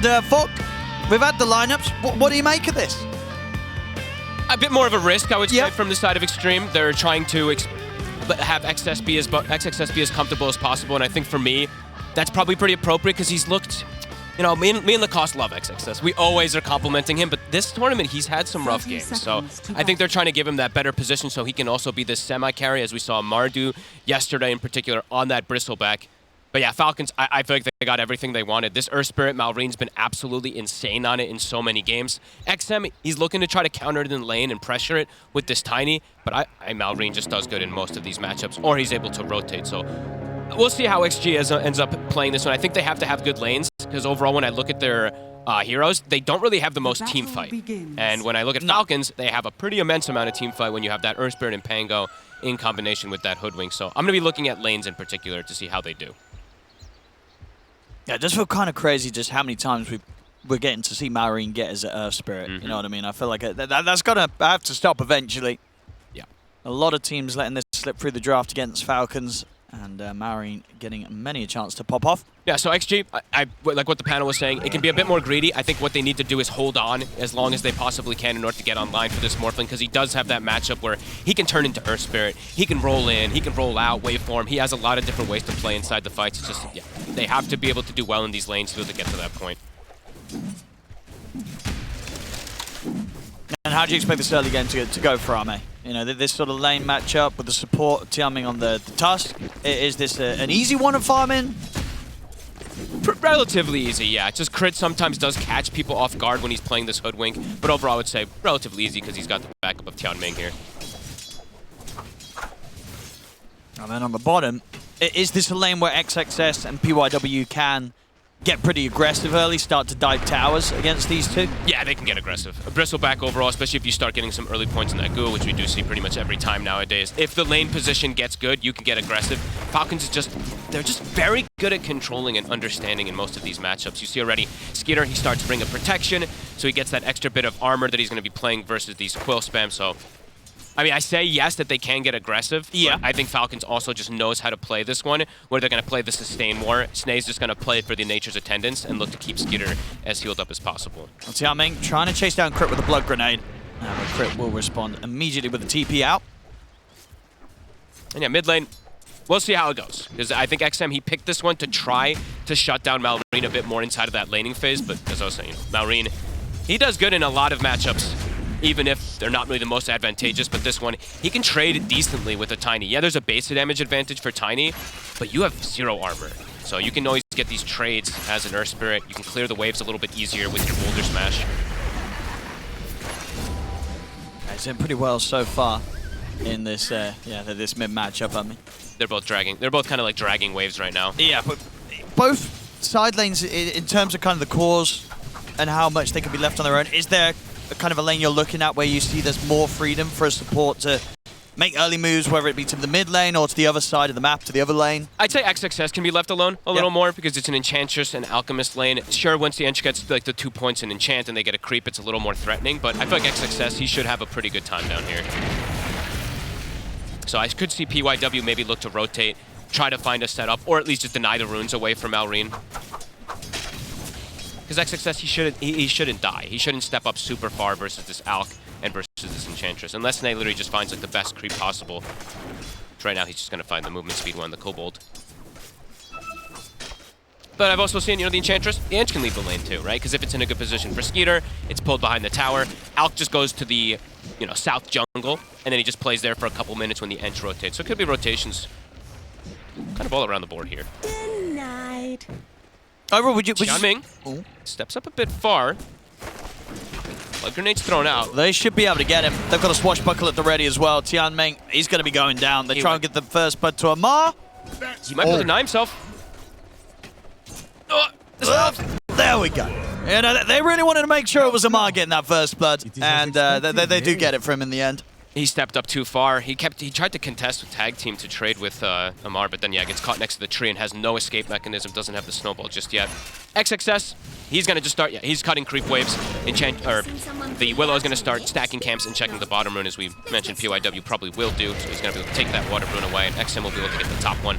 And Falk, we've had the lineups. What do you make of this? A bit more of a risk, I would say, from the side of Xtreme. They're trying to have XXS be as comfortable as possible, and I think for me, that's probably pretty appropriate because he's looked, you know, me and Lacoste love XXS. We always are complimenting him, but this tournament, he's had some rough games. So I think they're trying to give him that better position so he can also be this semi-carry, as we saw Mar do yesterday in particular on that bristleback. But yeah, Falcons, I feel like they got everything they wanted. This Earth Spirit, Malreen's been absolutely insane on it in so many games. XM, he's looking to try to counter it in lane and pressure it with this Tiny, but Malreen just does good in most of these matchups, or he's able to rotate. So we'll see how XG ends up playing this one. I think they have to have good lanes, because overall when I look at their heroes, they don't really have the most team fight. And when I look at Falcons, they have a pretty immense amount of team fight when you have that Earth Spirit and Pango in combination with that Hoodwink. So I'm going to be looking at lanes in particular to see how they do. Yeah, it does feel kind of crazy just how many times we're getting to see Malreen get his Earth Spirit. You know what I mean? I feel like that's going to have to stop eventually. Yeah. A lot of teams letting this slip through the draft against Falcons, and Malreen getting many a chance to pop off. Yeah, so XG, I like what the panel was saying, it can be a bit more greedy. I think what they need to do is hold on as long as they possibly can in order to get online for this Morphling, because he does have that matchup where he can turn into Earth Spirit, he can roll in, he can roll out, waveform. He has a lot of different ways to play inside the fights. It's just, yeah, they have to be able to do well in these lanes to be able to get to that point. And how do you expect this early game to go for Ame? You know, this sort of lane matchup with the support Tianming on the Tusk. Is this an easy one to farm in? Relatively easy, yeah. Just Crit sometimes does catch people off guard when he's playing this Hoodwink, but overall I would say relatively easy because he's got the backup of Tianming here. And then on the bottom, is this a lane where XXS and PYW can get pretty aggressive early, start to dive towers against these two? Yeah, they can get aggressive. A bristleback overall, especially if you start getting some early points in that goo, which we do see pretty much every time nowadays. If the lane position gets good, you can get aggressive. Falcons is they're just very good at controlling and understanding in most of these matchups. You see already, Skeeter, he starts to bring a protection, so he gets that extra bit of armor that he's going to be playing versus these Quill spam, so I mean, I say yes that they can get aggressive. Yeah. I think Falcons also just knows how to play this one, where they're going to play the sustain war. Snae's just going to play it for the nature's attendance and look to keep Skeeter as healed up as possible. Tianming trying to chase down Crit with a blood grenade. But Crit will respond immediately with the TP out. And yeah, mid lane, we'll see how it goes. Because I think XM, he picked this one to try to shut down Malreen a bit more inside of that laning phase. But as I was saying, Malreen, he does good in a lot of matchups, even if they're not really the most advantageous, but this one, he can trade decently with a Tiny. Yeah, there's a base damage advantage for Tiny, but you have 0 armor. So you can always get these trades as an Earth Spirit. You can clear the waves a little bit easier with your Boulder Smash. It's in pretty well so far in this this mid matchup, I mean. They're both kind of like dragging waves right now. Yeah, but both side lanes, in terms of kind of the cores and how much they can be left on their own, is there kind of a lane you're looking at where you see there's more freedom for a support to make early moves, whether it be to the mid lane or to the other side of the map, to the other lane? I'd say XXS can be left alone a little more because it's an Enchantress and Alchemist lane. Sure, once the Ench gets like the 2 points in Enchant and they get a creep, it's a little more threatening, but I feel like XXS, he should have a pretty good time down here. So I could see PYW maybe look to rotate, try to find a setup, or at least just deny the runes away from Malreen. Because XXS, he shouldn't die. He shouldn't step up super far versus this Alch and versus this Enchantress. Unless Snae literally just finds like the best creep possible. Which right now he's just going to find the movement speed one, the Kobold. But I've also seen, you know, the Enchantress, the Ench can leave the lane too, right? Because if it's in a good position for Skeeter, it's pulled behind the tower. Alch just goes to the, you know, south jungle, and then he just plays there for a couple minutes when the Ench rotates. So it could be rotations kind of all around the board here. Denied. Overall, would you Tianming steps up a bit far. Blood grenade's thrown out. They should be able to get him. They've got a swashbuckle at the ready as well. Tianming, he's going to be going down. They try and get the first blood to Amar. He might be able to deny himself. There we go. You know, they really wanted to make sure it was Amar getting that first blood, and they do get it for him in the end. He stepped up too far. He tried to contest with tag team to trade with Amar, but then yeah, gets caught next to the tree and has no escape mechanism, doesn't have the snowball just yet. XXS, he's gonna just start, yeah, he's cutting creep waves. The Willow is gonna start stacking camps and checking the bottom rune, as we mentioned PYW probably will do, so he's gonna be able to take that water rune away, and XM will be able to get the top one.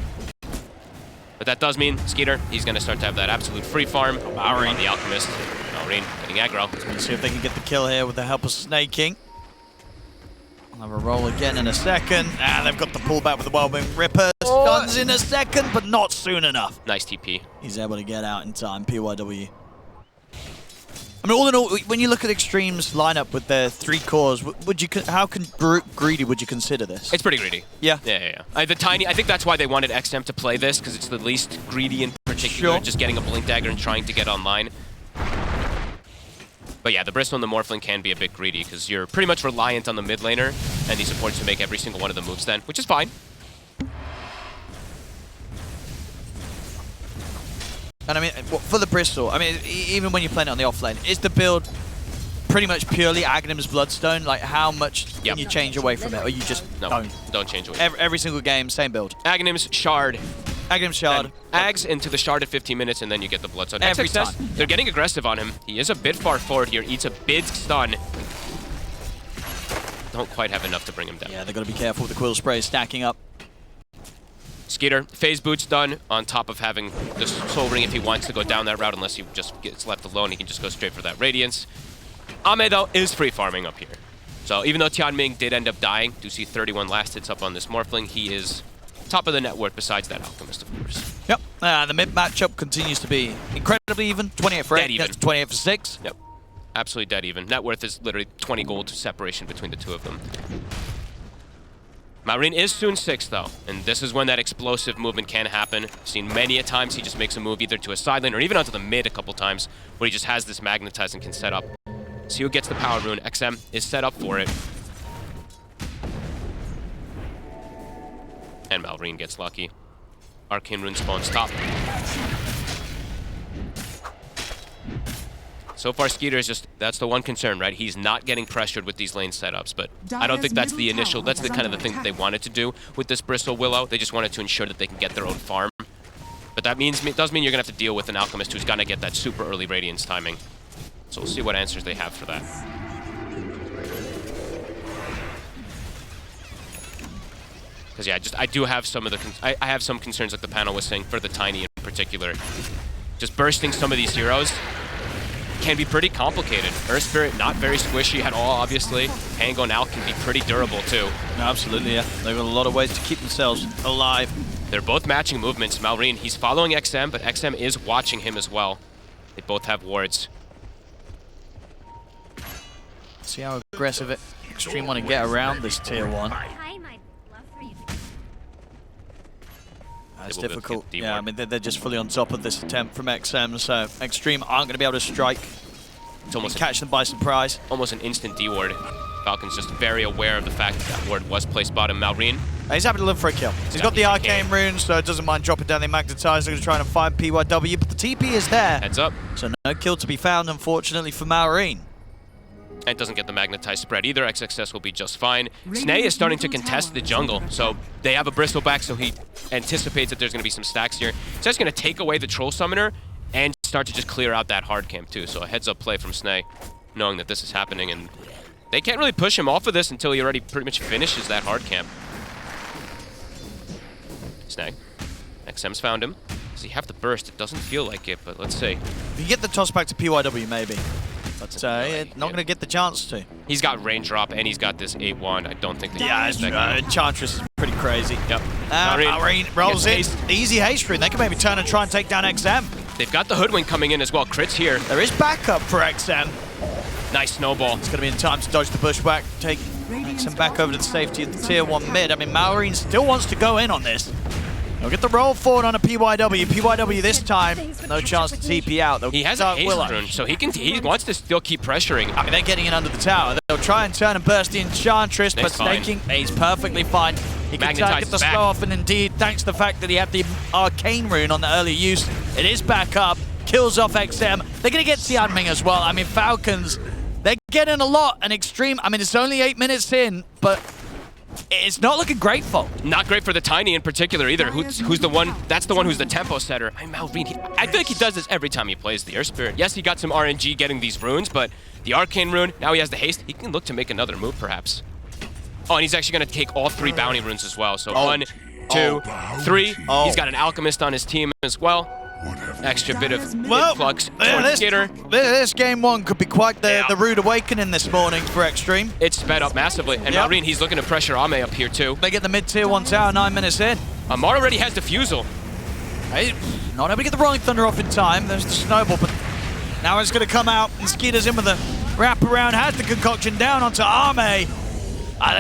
But that does mean Skeeter, he's going to start to have that absolute free farm on the Alchemist. Malrine getting aggro. Let's see if they can get the kill here with the help of Snaking. I'll have a roll again in a second. And they've got the pullback with the Wellwing Ripper. Stuns in a second, but not soon enough. Nice TP. He's able to get out in time. PYW. I mean, all in all, when you look at Xtreme's lineup with their 3 cores, how greedy would you consider this? It's pretty greedy. Yeah. Yeah. The Tiny, I think that's why they wanted XM to play this, because it's the least greedy in particular, just getting a Blink Dagger and trying to get online. But yeah, the Bristle and the Morphling can be a bit greedy, because you're pretty much reliant on the mid laner and the supports to make every single one of the moves then, which is fine. And I mean, for the Bristol, I mean, even when you're playing it on the offlane, is the build pretty much purely Aghanim's Bloodstone? Like, how much can you change away from it, or you just don't change away? Every single game, same build. Aghanim's Shard. Aghanim's Shard. Ags into the Shard at 15 minutes, and then you get the Bloodstone. Every time. They're getting aggressive on him. He is a bit far forward here. Eats a big stun. Don't quite have enough to bring him down. Yeah, they've got to be careful with the Quill Spray stacking up. Skeeter, phase boots done, on top of having the Soul Ring if he wants to go down that route, unless he just gets left alone, he can just go straight for that Radiance. Ame, though, is free farming up here. So even though Tianming did end up dying, do see 31 last hits up on this Morphling, he is top of the net worth besides that Alchemist, of course. Yep, the mid matchup continues to be incredibly even, 28 for 8, 28 for 6. Yep, absolutely dead even. Net worth is literally 20 gold separation between the two of them. Malrine is soon 6, though, and this is when that explosive movement can happen. Seen many a times he just makes a move either to a side lane or even onto the mid a couple times, where he just has this magnetize and can set up. See who gets the power rune. XM is set up for it. And Malrine gets lucky. Arcane rune spawns top. So far, Skeeter is just, that's the one concern, right? He's not getting pressured with these lane setups, but I don't think that's the initial, that's the kind of the thing that they wanted to do with this Bristle Willow. They just wanted to ensure that they can get their own farm. But that means, it does mean you're going to have to deal with an Alchemist who's going to get that super early Radiance timing. So we'll see what answers they have for that. Because yeah, I do have some of the, I have some concerns like the panel was saying for the Tiny in particular. Just bursting some of these heroes can be pretty complicated. Earth Spirit, not very squishy at all, obviously. Pango now can be pretty durable, too. No, absolutely, yeah. They've got a lot of ways to keep themselves alive. They're both matching movements. Malrine, he's following XM, but XM is watching him as well. They both have wards. See how aggressive Xtreme want to get around this tier 1. It's difficult. Yeah, I mean, they're just fully on top of this attempt from XM, so Xtreme aren't going to be able to strike. It's almost catch them by surprise. Almost an instant D-ward. Falcons just very aware of the fact that ward was placed bottom. Malrine. He's happy to live for a kill. He's got the Arcane Rune, so it doesn't mind dropping down the Magnetizer. They're going to try and find PYW, but the TP is there. Heads up. So no kill to be found, unfortunately, for Malrine. And doesn't get the magnetized spread either. XXS will be just fine. Snay is starting to contest the jungle, so they have a Bristle back, so he anticipates that there's going to be some stacks here. So that's going to take away the Troll Summoner and start to just clear out that hard camp too. So a heads-up play from Snay, knowing that this is happening, and they can't really push him off of this until he already pretty much finishes that hard camp. Snag. XM's found him. Does he have the burst? It doesn't feel like it, but let's see. You get the toss back to PYW, maybe. But not going to get the chance to. He's got range drop and he's got this 8-1. I don't think that Enchantress is pretty crazy. Yep. Marine rolls in. Easy haste rune. They can maybe turn and try and take down XM. They've got the Hoodwink coming in as well. Crits here. There is backup for XM. Nice snowball. It's going to be in time to dodge the bushwhack. Take XM back over to the safety of the tier 1 mid. I mean, Malrine still wants to go in on this. They'll get the roll forward on a PYW. PYW this time, no chance to TP out. He has a haste rune, so he wants to still keep pressuring. I mean, they're getting in under the tower. They'll try and turn and burst the Enchantress, but Snaking, he's perfectly fine. He can get the slow off, and indeed, thanks to the fact that he had the Arcane Rune on the early use, it is back up, kills off XM. They're going to get Tianming as well. I mean, Falcons, they're getting a lot, and Xtreme, I mean, it's only 8 minutes in, but it's not looking great for him. Not great for the Tiny in particular either. Who's the one? That's the one who's the tempo setter. I mean, Malrine, I feel like he does this every time he plays the Earth Spirit. Yes, he got some RNG getting these runes, but the Arcane Rune, now he has the haste. He can look to make another move, perhaps. Oh, and he's actually going to take all 3 bounty runes as well. So 1, 2, 3. He's got an Alchemist on his team as well. Extra bit of influx towards Skitter. This game 1 could be quite the rude awakening this morning for Xtreme. It's sped up massively. And Maureen, he's looking to pressure Ame up here too. They get the mid-tier 1 tower 9 minutes in. Amar already has Diffusal. Hey, not able to get the Rolling Thunder off in time. There's the Snowball, but now it's going to come out, and Skeeter's in with the wraparound, has the concoction down onto Ame.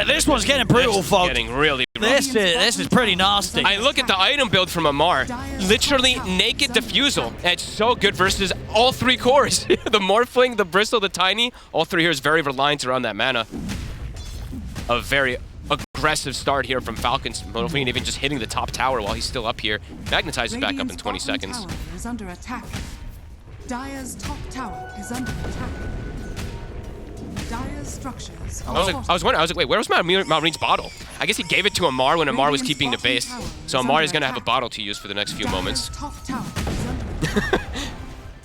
This one's getting brutal, folks. Getting really rough. This is pretty nasty. I look at the item build from Amar. Literally naked Diffusal. It's so good versus all 3 cores. The Morphling, the Bristle, the Tiny. All 3 here is very reliant around that mana. A very aggressive start here from Falcons. Morphling even just hitting the top tower while he's still up here. Magnetizes back up in 20 seconds. Is under attack. Dire's top tower is under attack. Dire's structures. I was wondering, wait, where was Maureen's bottle? I guess he gave it to Amar when Amar was TPing the base. So Amar is going to have a bottle to use for the next few moments.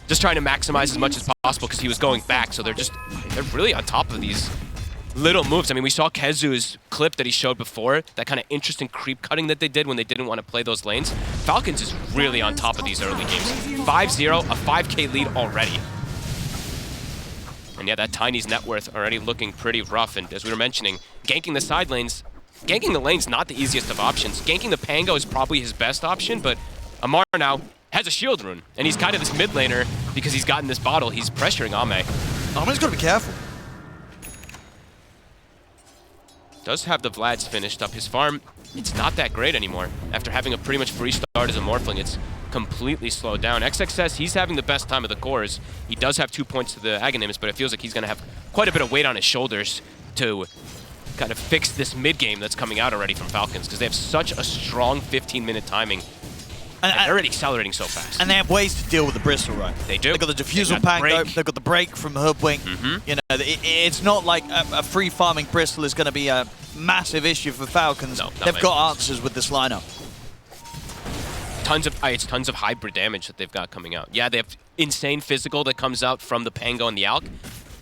Just trying to maximize as much as possible because he was going back. So they're really on top of these little moves. I mean, we saw Kezu's clip that he showed before, that kind of interesting creep cutting that they did when they didn't want to play those lanes. Falcons is really on top of these early games. 5-0, a 5K lead already. And yeah, that Tiny's net worth already looking pretty rough. And as we were mentioning, ganking the side lanes, ganking the lane's not the easiest of options. Ganking the Pango is probably his best option, but Amar now has a shield rune. And he's kind of this mid laner because he's gotten this bottle. He's pressuring Ame. Ame's got to be careful. Does have the Vlad's finished up. His farm, it's not that great anymore. After having a pretty much free start as a Morphling, it's completely slowed down. XXS, he's having the best time of the cores. He does have 2 points to the Aghanim's, but it feels like he's going to have quite a bit of weight on his shoulders to kind of fix this mid game that's coming out already from Falcons, because they have such a strong 15-minute timing. And they're already accelerating so fast. And they have ways to deal with the Bristle, right? They do. They've got the Diffusal Pango, they've got the break from Hoodwink. You know, it's not like a free farming Bristle is going to be a massive issue for Falcons. No, they've got answers with this lineup. It's tons of hybrid damage that they've got coming out. Yeah, they have insane physical that comes out from the Pango and the Alk,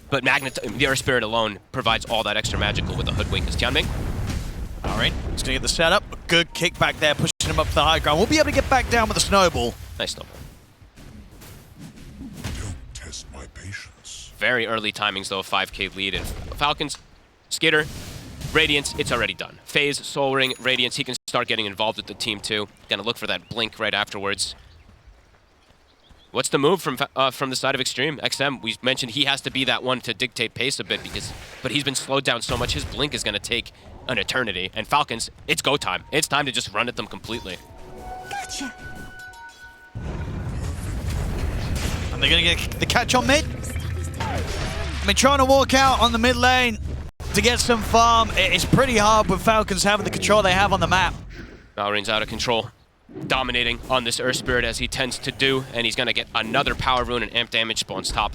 but the Earth Spirit alone provides all that extra magical with the Hoodwink. Is Tianming? All right, he's going to get the setup. A good kick back there, pushing him up to the high ground. We'll be able to get back down with a Snowball. Nice Snowball. Don't test my patience. Very early timings, though, 5K lead. And Falcons, Skitter, Radiance, it's already done. Phase, Soul Ring, Radiance, he can start getting involved with the team, too. Gonna look for that blink right afterwards. What's the move from the side of Xtreme? XM, we mentioned he has to be that one to dictate pace a bit, but he's been slowed down so much, his blink is gonna take an eternity. And Falcons, it's go time. It's time to just run at them completely. Gotcha. And they're going to get the catch on mid. I mean, trying to walk out on the mid lane to get some farm, it's pretty hard with Falcons having the control they have on the map. Valorion's out of control, dominating on this Earth Spirit as he tends to do, and he's going to get another power rune and amp damage spawns top.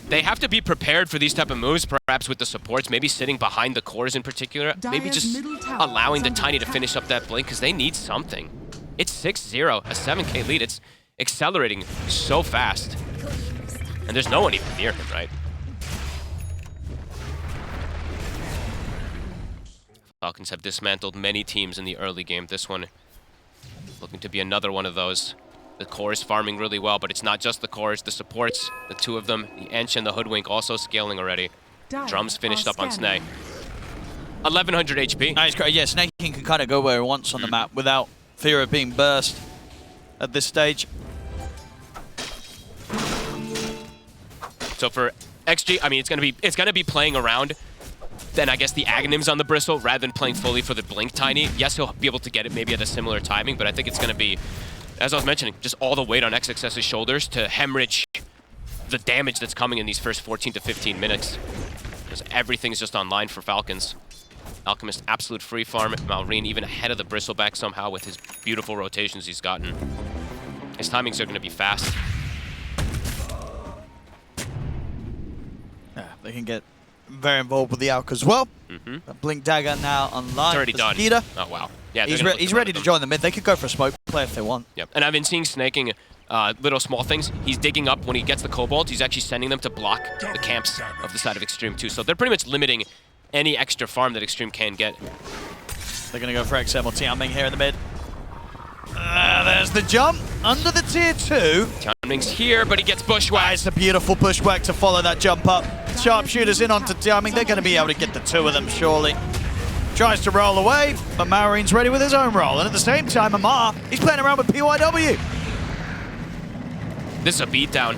They have to be prepared for these type of moves, perhaps with the supports, maybe sitting behind the cores in particular, maybe just allowing the Tiny to finish up that blink because they need something. It's 6-0, a 7K lead. It's accelerating so fast. And there's no one even near him, right? Falcons have dismantled many teams in the early game. This one looking to be another one of those. The core is farming really well, but it's not just the cores, the supports, the 2 of them, the Ench and the Hoodwink also scaling already. Drums finished up on Snay. 1100 HP. Nice, yeah, Snake King can kind of go where he wants on the map without fear of being burst at this stage. So for XG, I mean, it's gonna be playing around. Then I guess the Aghanim's on the Bristle rather than playing fully for the Blink Tiny. Yes, he'll be able to get it maybe at a similar timing, but I think it's gonna be, as I was mentioning, just all the weight on XXS's shoulders to hemorrhage the damage that's coming in these first 14 to 15 minutes. Because everything's just online for Falcons. Alchemist, absolute free farm. Maureen even ahead of the Bristleback somehow with his beautiful rotations he's gotten. His timings are going to be fast. Yeah, they can get very involved with the Alk as well. Blink Dagger now online. It's already done. Skeeter. Oh, wow. Yeah, he's ready to join the mid. They could go for a smoke play if they want. Yep. And I've been seeing Snaking little small things. He's digging up when he gets the Cobalt. He's actually sending them to block the camps of the side of Xtreme too. So they're pretty much limiting any extra farm that Xtreme can get. They're going to go for XM or Tianming here in the mid. There's the jump under the tier 2. Tianming's here, but he gets bushwhacked. It's a beautiful pushback to follow that jump up. Sharpshooters in onto Tianming. They're going to be able to get the 2 of them, surely. Tries to roll away, but Maureen's ready with his own roll. And at the same time, Amar, he's playing around with PYW. This is a beatdown.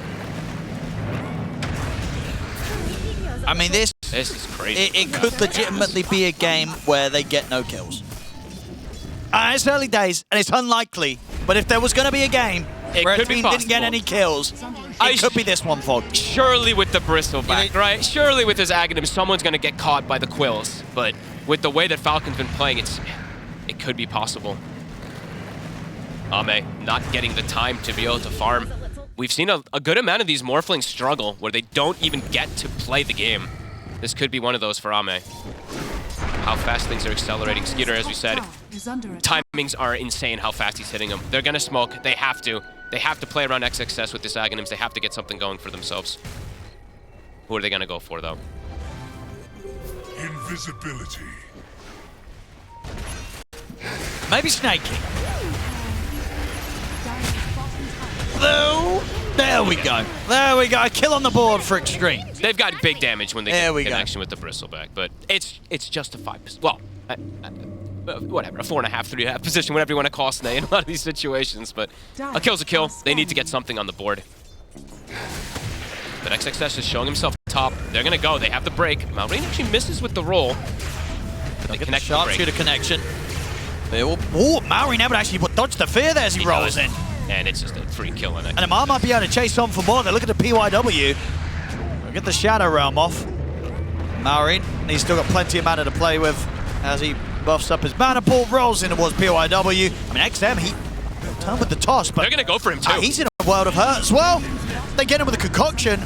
I mean, this is crazy. It could legitimately be a game where they get no kills. It's early days, and it's unlikely. But if there was going to be a game where a team didn't get any kills, it could be this one, Fog. Surely with the bristleback, right? Surely with his Aghanim, someone's going to get caught by the quills. But with the way that Falcon's been playing, it could be possible. Ame not getting the time to be able to farm. We've seen a good amount of these Morphlings struggle where they don't even get to play the game. This could be one of those for Ame. How fast things are accelerating. Skeeter, as we said, timings are insane how fast he's hitting them. They're going to smoke. They have to. They have to play around XXS with this Aghanims. They have to get something going for themselves. Who are they going to go for, though? Invisibility. Maybe Snakey. There we go. There we go. A kill on the board for Xtreme. They've got big damage when they get connection with the bristleback, but it's just a 5%. Well, whatever, a 4.5, 3.5 position, whatever you want to call Snake in a lot of these situations. But a kill's a kill. They need to get something on the board. But XXS is showing himself top. They're gonna go. They have the break. Maureen actually misses with the roll. They connect the sharpshooter connection. Oh, Maureen never actually dodged the fear there as he rolls in. And it's just a free kill on it. And Amar might be able to chase on for more. They look at the PYW. We'll get the Shadow Realm off. Maureen, he's still got plenty of mana to play with as he buffs up his mana pool, rolls in towards PYW. I mean, XM, he turned with the toss, but they're going to go for him too. He's in a world of hurt as well. They get him with a concoction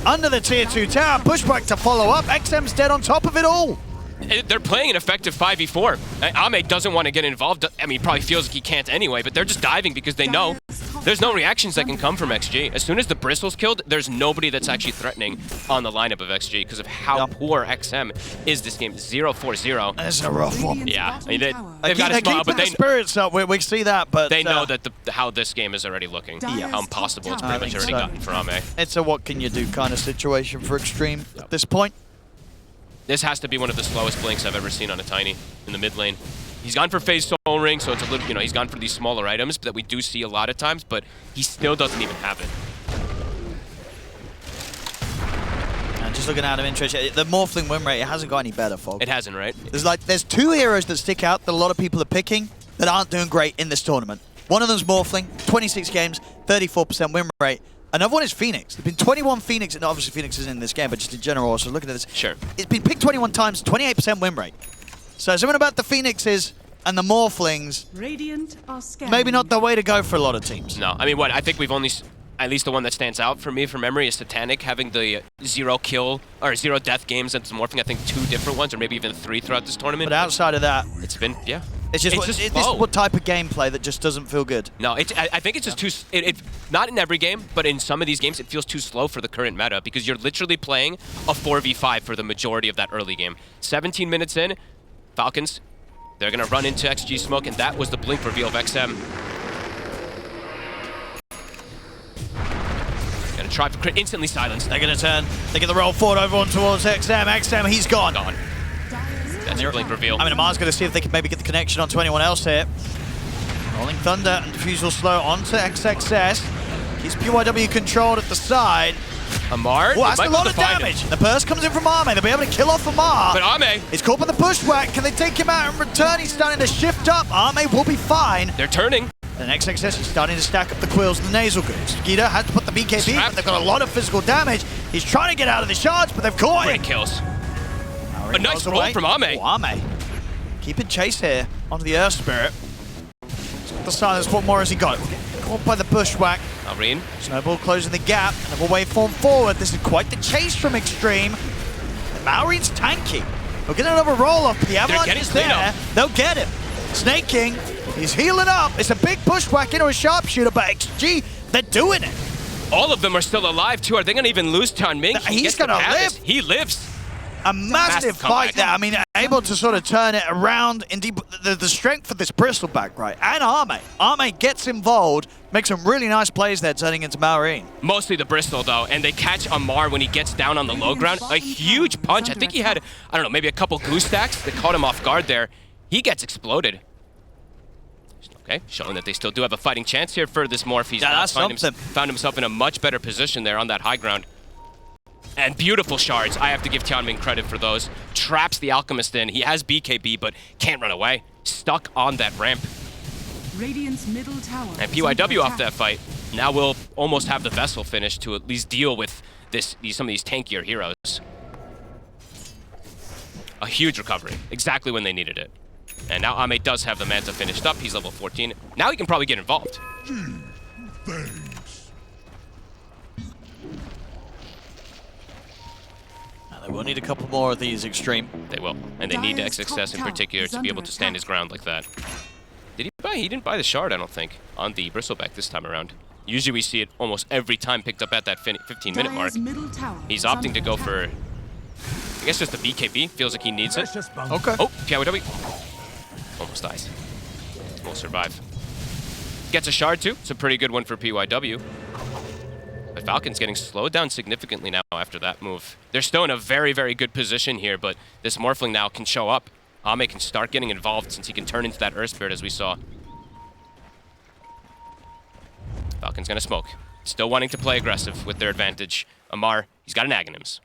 under the tier 2 tower. Pushback to follow up. XM's dead on top of it all. They're playing an effective 5v4. Ame doesn't want to get involved. I mean, he probably feels like he can't anyway, but they're just diving because they know there's no reactions that can come from XG. As soon as the bristle's killed, there's nobody that's actually threatening on the lineup of XG because of how poor XM is this game. 0-4-0. That's a rough one. Yeah, I mean, they've got a smile, but they spirits up. We see that, but they know that how this game is already looking. How impossible it's pretty much already gotten for Ame. It's a what can you do kind of situation for Xtreme at this point. This has to be one of the slowest blinks I've ever seen on a Tiny in the mid lane. He's gone for Phase Soul Ring, so it's a little, he's gone for these smaller items that we do see a lot of times, but he still doesn't even have it. And just looking out of interest, the Morphling win rate, it hasn't got any better, Fog. It hasn't, right? There's 2 heroes that stick out that a lot of people are picking that aren't doing great in this tournament. One of them's Morphling, 26 games, 34% win rate. Another one is Phoenix. There's been 21 Phoenix, and obviously Phoenix is in this game, but just in general, so looking at this. Sure. It's been picked 21 times, 28% win rate. So something about the Phoenixes and the Morphlings, maybe not the way to go for a lot of teams. No, I mean, I think we've only, at least the one that stands out for me from memory is Satanic having the 0 kill, or 0 death games and Morphling, I think 2 different ones, or maybe even 3 throughout this tournament. But outside of that, it's been, yeah. It's just what type of gameplay that just doesn't feel good. No, I think it's just too. Not in every game, but in some of these games, it feels too slow for the current meta because you're literally playing a 4v5 for the majority of that early game. 17 minutes in, Falcons, they're gonna run into XG smoke, and that was the blink reveal of XM. Gonna try for crit, instantly silenced. They're gonna turn. They get the roll forward over on towards XM. XM, he's gone. That's your blink reveal. I mean, Amar's going to see if they can maybe get the connection onto anyone else here. Rolling Thunder and Diffusal Slow onto XXS. Keeps PYW controlled at the side. Amar? Oh, that's a lot of damage. The burst comes in from Ame. They'll be able to kill off Amar. But Ame... He's caught by the pushback. Can they take him out in return? He's starting to shift up. Ame will be fine. They're turning. And XXS is starting to stack up the quills and the nasal goods. Skeeter has to put the BKB, but they've got a lot of physical damage. He's trying to get out of the shards, but they've caught him. Great kills. A nice roll from Ame. Oh, Ame. Keeping chase here onto the Earth Spirit. The silence, what more has he got? Caught by the bushwhack. Maureen. Snowball closing the gap. Another waveform forward. This is quite the chase from Xtreme. Maureen's tanky. We'll get another roll off. The Avalanche is there. They'll get him. Snake King. He's healing up. It's a big bushwhack into a sharpshooter, but XG, they're doing it. All of them are still alive, too. Are they going to even lose Tianming? He's going to live. He lives. A massive fight there. I mean, able to sort of turn it around. Indeed, the strength of this bristleback, right? And Arme. Arme gets involved, makes some really nice plays there, turning into Marine. Mostly the bristle, though, and they catch Amar when he gets down on the low ground. A huge punch. I think he had, I don't know, maybe a couple goose stacks that caught him off guard there. He gets exploded. Okay, showing that they still do have a fighting chance here for this Morph. He's found himself in a much better position there on that high ground. And beautiful shards. I have to give Tianming credit for those. Traps the Alchemist in. He has BKB, but can't run away. Stuck on that ramp. Radiant's middle tower and PYW off that fight. Now we'll almost have the Vessel finished to at least deal with some of these tankier heroes. A huge recovery. Exactly when they needed it. And now Ame does have the Manta finished up. He's level 14. Now he can probably get involved. They will need a couple more of these Xtreme. They will. And they need XXS in particular to be able to stand his ground like that. Did he buy? He didn't buy the shard, I don't think, on the Bristleback this time around. Usually we see it almost every time picked up at that 15-minute mark. He's opting to go for, I guess, just the BKB. Feels like he needs it. Okay. Oh, PYW. Almost dies. Will survive. Gets a shard, too. It's a pretty good one for PYW. But Falcons getting slowed down significantly now after that move. They're still in a very, very good position here, but this Morphling now can show up. Ame can start getting involved since he can turn into that Earth Spirit as we saw. Falcons gonna smoke. Still wanting to play aggressive with their advantage. Amar, he's got an Aghanims.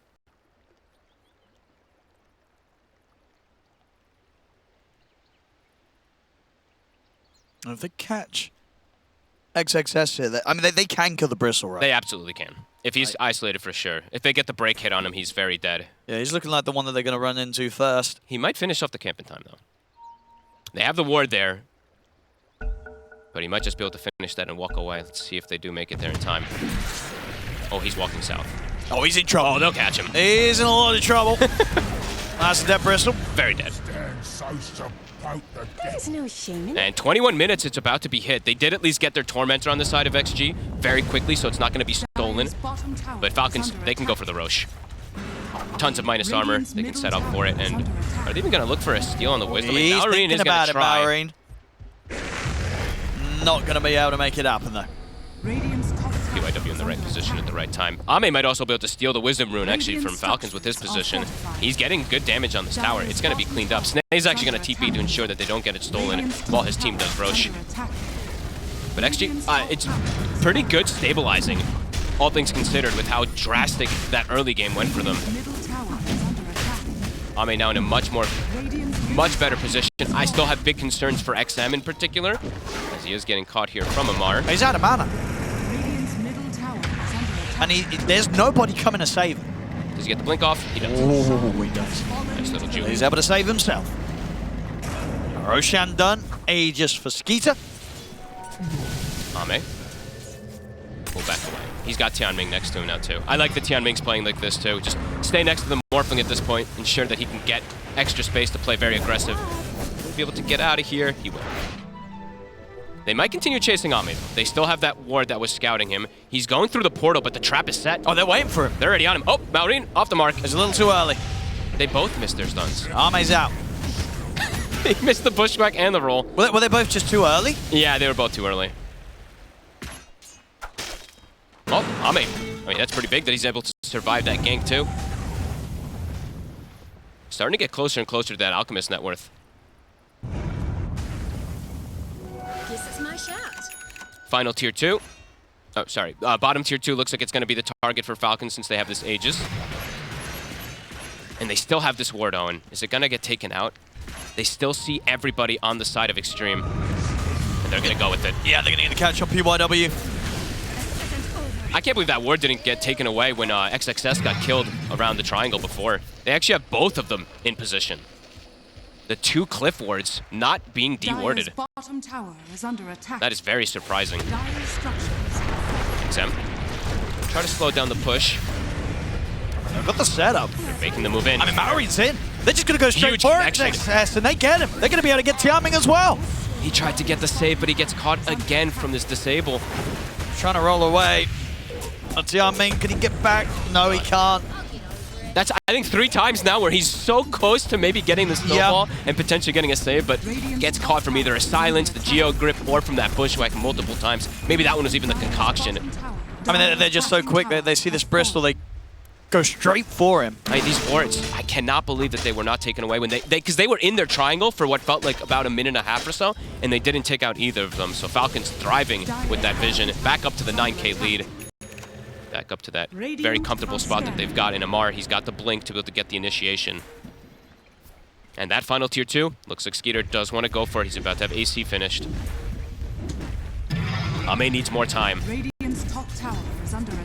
If they catch XXS here, I mean, they can kill the Bristle, right? They absolutely can. If he's isolated, for sure. If they get the break hit on him, he's very dead. Yeah, he's looking like the one that they're going to run into first. He might finish off the camp in time, though. They have the ward there, but he might just be able to finish that and walk away. Let's see if they do make it there in time. Oh, he's walking south. Oh, he's in trouble. Oh, they'll catch him. He's in a lot of trouble. That's a dead Bristle. Very dead. There's no shame in it. And 21 minutes, it's about to be hit. They did at least get their Tormentor on the side of XG very quickly, so it's not going to be stolen. But Falcons, they can go for the Roche. Tons of minus armor. They can set up for it. And are they even going to look for a steal on the Wisdom? He's Marine is going to try. Marine. Not going to be able to make it happen, though. PYW in the right position at the right time. Ame might also be able to steal the Wisdom Rune, actually, from Falcons with his position. He's getting good damage on this tower. It's going to be cleaned up. Snae's actually going to TP to ensure that they don't get it stolen while his team does Roche. But XG, it's pretty good stabilizing, all things considered, with how drastic that early game went for them. Ame now in a much better position. I still have big concerns for XM in particular, as he is getting caught here from Amar. He's out of mana. And there's nobody coming to save him. Does he get the blink off? He does. Oh, he does. Nice little juke. He's able to save himself. Roshan done. Aegis for Skeeter. Ame. Pull back away. He's got Tianming next to him now, too. I like that Tianming's playing like this, too. Just stay next to the Morphling at this point. Ensure that he can get extra space to play very aggressive. He'll be able to get out of here. He will. They might continue chasing Ame, though. They still have that ward that was scouting him. He's going through the portal, but the trap is set. Oh, they're waiting for him. They're already on him. Oh, Maureen, off the mark. It's a little too early. They both missed their stuns. Ame's out. He missed the bushwhack and the roll. Were they both just too early? Yeah, they were both too early. Oh, Ame. I mean, that's pretty big that he's able to survive that gank, too. Starting to get closer and closer to that Alchemist net worth. This is my shot. Final tier 2. Oh, sorry. Bottom tier 2 looks like it's going to be the target for Falcons since they have this Aegis. And they still have this ward, Owen. Is it going to get taken out? They still see everybody on the side of Xtreme. And they're going to go with it. Yeah, they're going to get the catch on PYW. I can't believe that ward didn't get taken away when XXS got killed around the triangle before. They actually have both of them in position. The two cliff wards not being dewarded. Bottom tower is under attack. That is very surprising. Dire structures. XM. Try to slow down the push. They've got the setup. They're making the move in. I mean, Maori's in. They're just going to go straight Huge for connection. XXS, and they get him. They're going to be able to get Tianming as well. He tried to get the save, but he gets caught again from this disable. Trying to roll away. Tianming, can he get back? No, he can't. That's, I think, 3 times now where he's so close to maybe getting the snowball and potentially getting a save, but gets caught from either a silence, the geo grip, or from that bushwhack multiple times. Maybe that one was even the concoction. I mean, they're just so quick. They see this Bristol, they go straight for him. I mean, these wards, I cannot believe that they were not taken away when because they were in their triangle for what felt like about a minute and a half or so, and they didn't take out either of them. So Falcons thriving with that vision, back up to the 9K lead. Back up to that very comfortable spot that they've got in Amar. He's got the blink to be able to get the initiation. And that final tier 2, looks like Skeeter does want to go for it. He's about to have AC finished. Ame needs more time.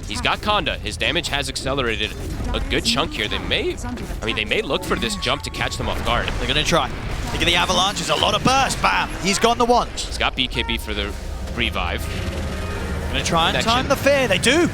He's got Conda. His damage has accelerated a good chunk here. They may look for this jump to catch them off guard. They're going to try. Look at the avalanche. There's a lot of burst. Bam. He's gone the once. He's got BKB for the revive. Going to try and time the fear. They do.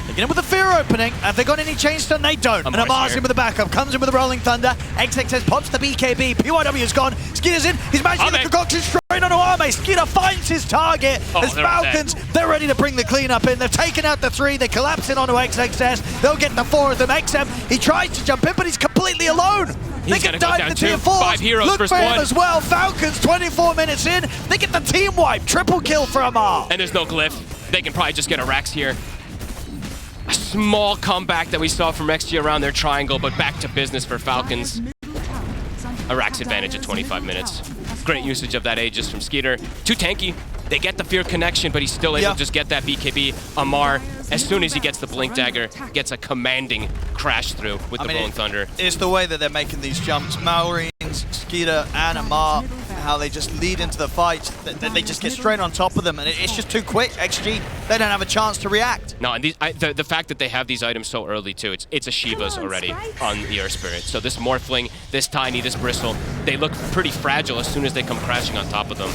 They get in with the fear opening. Have they got any chain stun? They don't. And Amar's in with the backup. Comes in with the rolling thunder. XXS pops the BKB. PYW is gone. Skeeter's in. He's managing the concoction straight onto Ame. Skeeter finds his target. As Falcons, they're ready to bring the cleanup in. They've taken out the 3. They collapse in onto XXS. They'll get the 4 of them. XM, he tries to jump in, but he's completely alone. They can dive the tier 4. 5 heroes Look versus for him 1 as well. Falcons, 24 minutes in. They get the team wipe. Triple kill for Amar. And there's no glyph. They can probably just get a Rex here. A small comeback that we saw from XG around their triangle, but back to business for Falcons. A Rax advantage at 25 minutes. Great usage of that Aegis from Skeeter. Too tanky. They get the fear connection, but he's still able to just get that BKB. Amar, as soon as he gets the Blink Dagger, gets a commanding crash through with the Rolling Thunder. It's the way that they're making these jumps. Marines, Skeeter, and Amar, how they just lead into the fight. They just get straight on top of them, and it's just too quick. XG, they don't have a chance to react. No, and the fact that they have these items so early, too, it's a Shiva's already on the Earth Spirit. So this Morphling, this Tiny, this Bristle, they look pretty fragile as soon as they come crashing on top of them.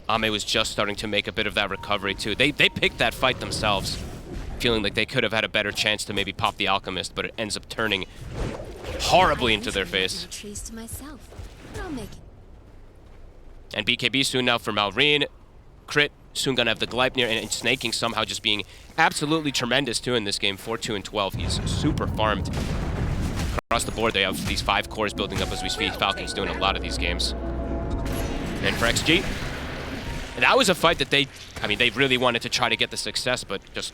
Ame was just starting to make a bit of that recovery, too. They picked that fight themselves, feeling like they could have had a better chance to maybe pop the Alchemist, but it ends up turning horribly into their face. And BKB soon now for Malrine. Crit soon gonna have the Gleipnir, and Snaking somehow just being absolutely tremendous, too, in this game. 4-2 and 12. He's super farmed. Across the board, they have these 5 cores building up as we speak. Falcons doing a lot of these games. And for XG, that was a fight that they really wanted to try to get the success, but just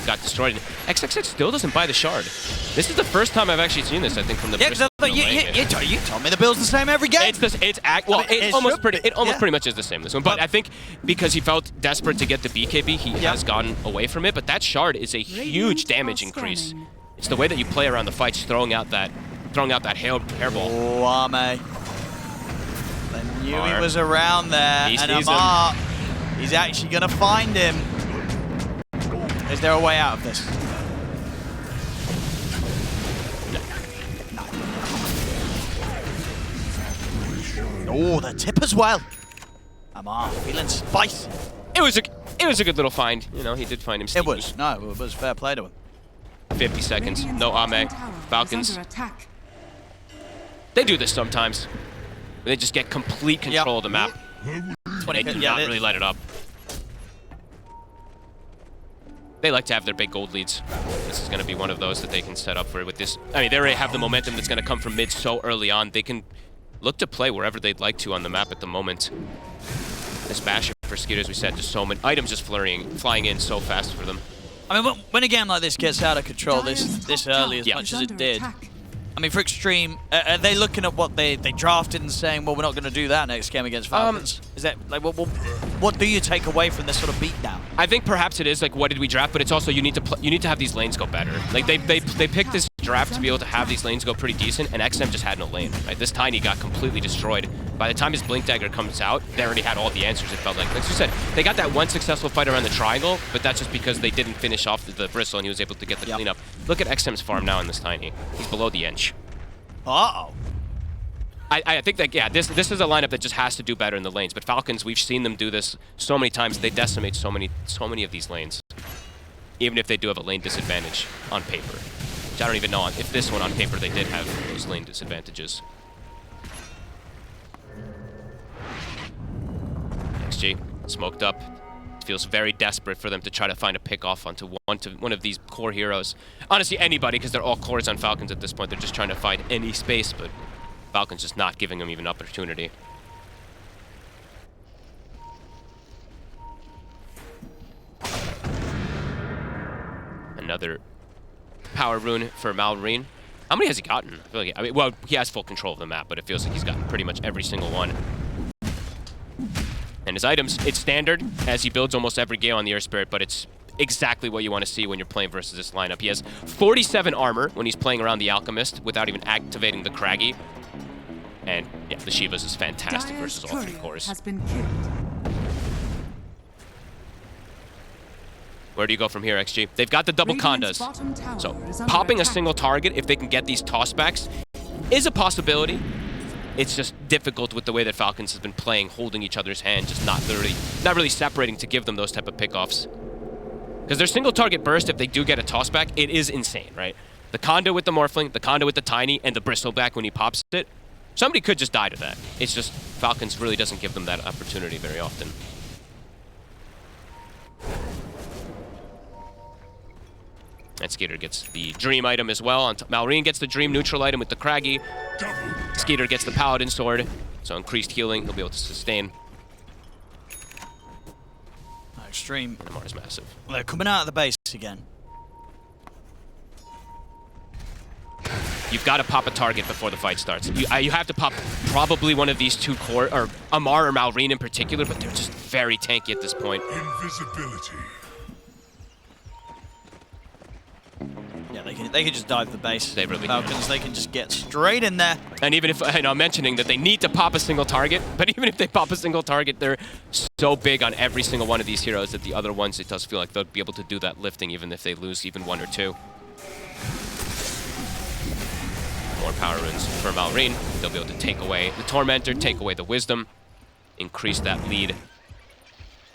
got destroyed. XXX still doesn't buy the shard. This is the first time I've actually seen this, I think, from the Bristol. You told me the build's the same every game. It almost pretty much is the same this one. But I think because he felt desperate to get the BKB, he has gone away from it. But that shard is a huge damage increase. It's the way that you play around the fights, throwing out that hairball. Oh, Ame. I knew he was around there, and Amar, he's actually going to find him. Is there a way out of this? No. Oh, the tip as well. Amar feeling spicy. It was a good little find. You know, he did find him sneaky. It was fair play to him. 50 seconds. No Ame. Falcons. They do this sometimes. They just get complete control of the map. They do not really light it up. They like to have their big gold leads. This is going to be one of those that they can set up for with this. I mean, they already have the momentum that's going to come from mid so early on. They can look to play wherever they'd like to on the map at the moment. This Basher for Skeeter, as we said, just so many items just flying in so fast for them. I mean, when a game like this gets out of control this early as much as it did, I mean, for Xtreme, are they looking at what they drafted and saying, well, we're not going to do that next game against Falcons? Is that like what do you take away from this sort of beatdown? I think perhaps it is like, what did we draft? But it's also you need to have these lanes go better. Like they picked this draft to be able to have these lanes go pretty decent, and XM just had no lane. Right? This Tiny got completely destroyed. By the time his Blink Dagger comes out, they already had all the answers. It felt like you said, they got that one successful fight around the triangle, but that's just because they didn't finish off the Bristle, and he was able to get the cleanup. Look at XM's farm now in this Tiny. He's below the inch. Uh-oh. I think that, yeah, this is a lineup that just has to do better in the lanes. But Falcons, we've seen them do this so many times. They decimate so many of these lanes, even if they do have a lane disadvantage on paper. Which I don't even know if this one on paper they did have those lane disadvantages. XG smoked up. feels very desperate for them to try to find a pick-off onto one of these core heroes. Honestly, anybody, because they're all cores on Falcons at this point. They're just trying to find any space, but Falcons just not giving them even opportunity. Another power rune for Malrine. How many has he gotten? I feel like, well, he has full control of the map, but it feels like he's gotten pretty much every single one. And his items, it's standard, as he builds almost every Gale on the Air Spirit, but it's exactly what you want to see when you're playing versus this lineup. He has 47 armor when he's playing around the Alchemist without even activating the Craggy. And yeah, the Shivas is fantastic versus all three cores. Has been killed. Where do you go from here, XG? They've got the double condas. So popping a single target, if they can get these tossbacks, is a possibility. It's just difficult with the way that Falcons has been playing, holding each other's hand, just not really separating to give them those type of pickoffs. Because their single target burst, if they do get a tossback, it is insane, right? The Condo with the Morphling, the Condo with the Tiny, and the Bristleback when he pops it. Somebody could just die to that. It's just Falcons really doesn't give them that opportunity very often. And Skeeter gets the Dream item as well. Malrine gets the Dream neutral item with the Craggy. Skeeter gets the Paladin sword. So increased healing, he'll be able to sustain. Xtreme. And Mars massive. They're coming out of the base again. You've got to pop a target before the fight starts. You have to pop probably one of these two core, or Amar or Malrine in particular, but they're just very tanky at this point. Invisibility. Yeah, they can just dive the base. They really Falcons, can. they can just get straight in there. And even if, I know I'm mentioning that they need to pop a single target, but even if they pop a single target, they're so big on every single one of these heroes that the other ones, it does feel like they'll be able to do that lifting even if they lose even one or two. More power runes for Malrine. They'll be able to take away the Tormentor, take away the Wisdom, increase that lead.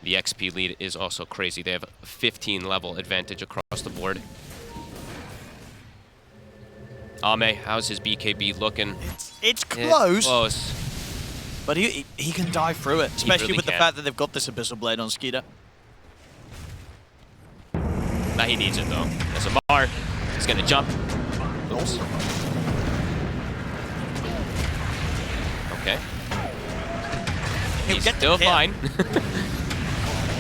The XP lead is also crazy. They have a 15 level advantage across the board. Ame, how's his BKB looking? It's close. Close. But he can dive through it, especially really with the can. fact that they've got this Abyssal Blade on Skeeter. Now he needs it though. There's Amar. He's gonna jump. Oops. Okay. He's still fine.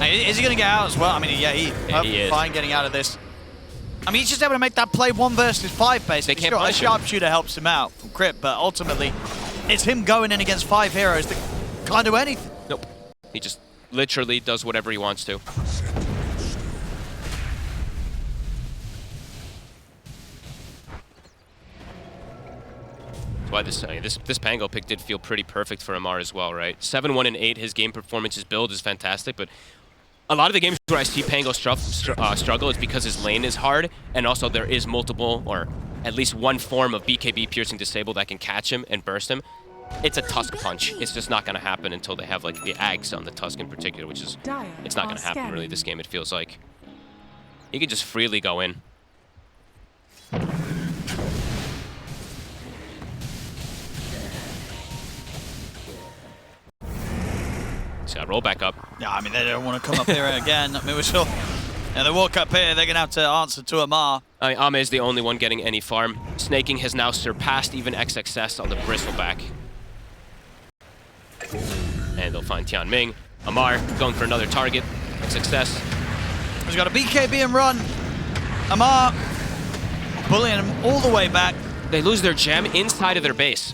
Hey, is he gonna get out as well? I mean, yeah, he is fine getting out of this. I mean, he's just able to make that play 1 versus 5, basically. They can't sure, a punch him. sharpshooter helps him out from Crypt, but ultimately, it's him going in against 5 heroes that can't do anything. Nope. He just literally does whatever he wants to. That's why this Pango pick did feel pretty perfect for Amar as well, right? 7-1 and 8, his game performance, his build is fantastic, but a lot of the games where I see Pango struggle is because his lane is hard, and also there is multiple, or at least one form of BKB piercing disable that can catch him and burst him. It's a Tusk punch. It's just not going to happen until they have like the Ags on the Tusk in particular, which is, it's not going to happen really this game, it feels like. He can just freely go in. So roll back up. Yeah, I mean, they don't want to come up here again. I mean, we're still... Yeah, they walk up here, they're going to have to answer to Amar. I mean, Ame is the only one getting any farm. Snaking has now surpassed even XXS on the Bristleback. And they'll find Tianming. Amar going for another target. XXS. He's got a BKB and run. Amar bullying him all the way back. They lose their gem inside of their base.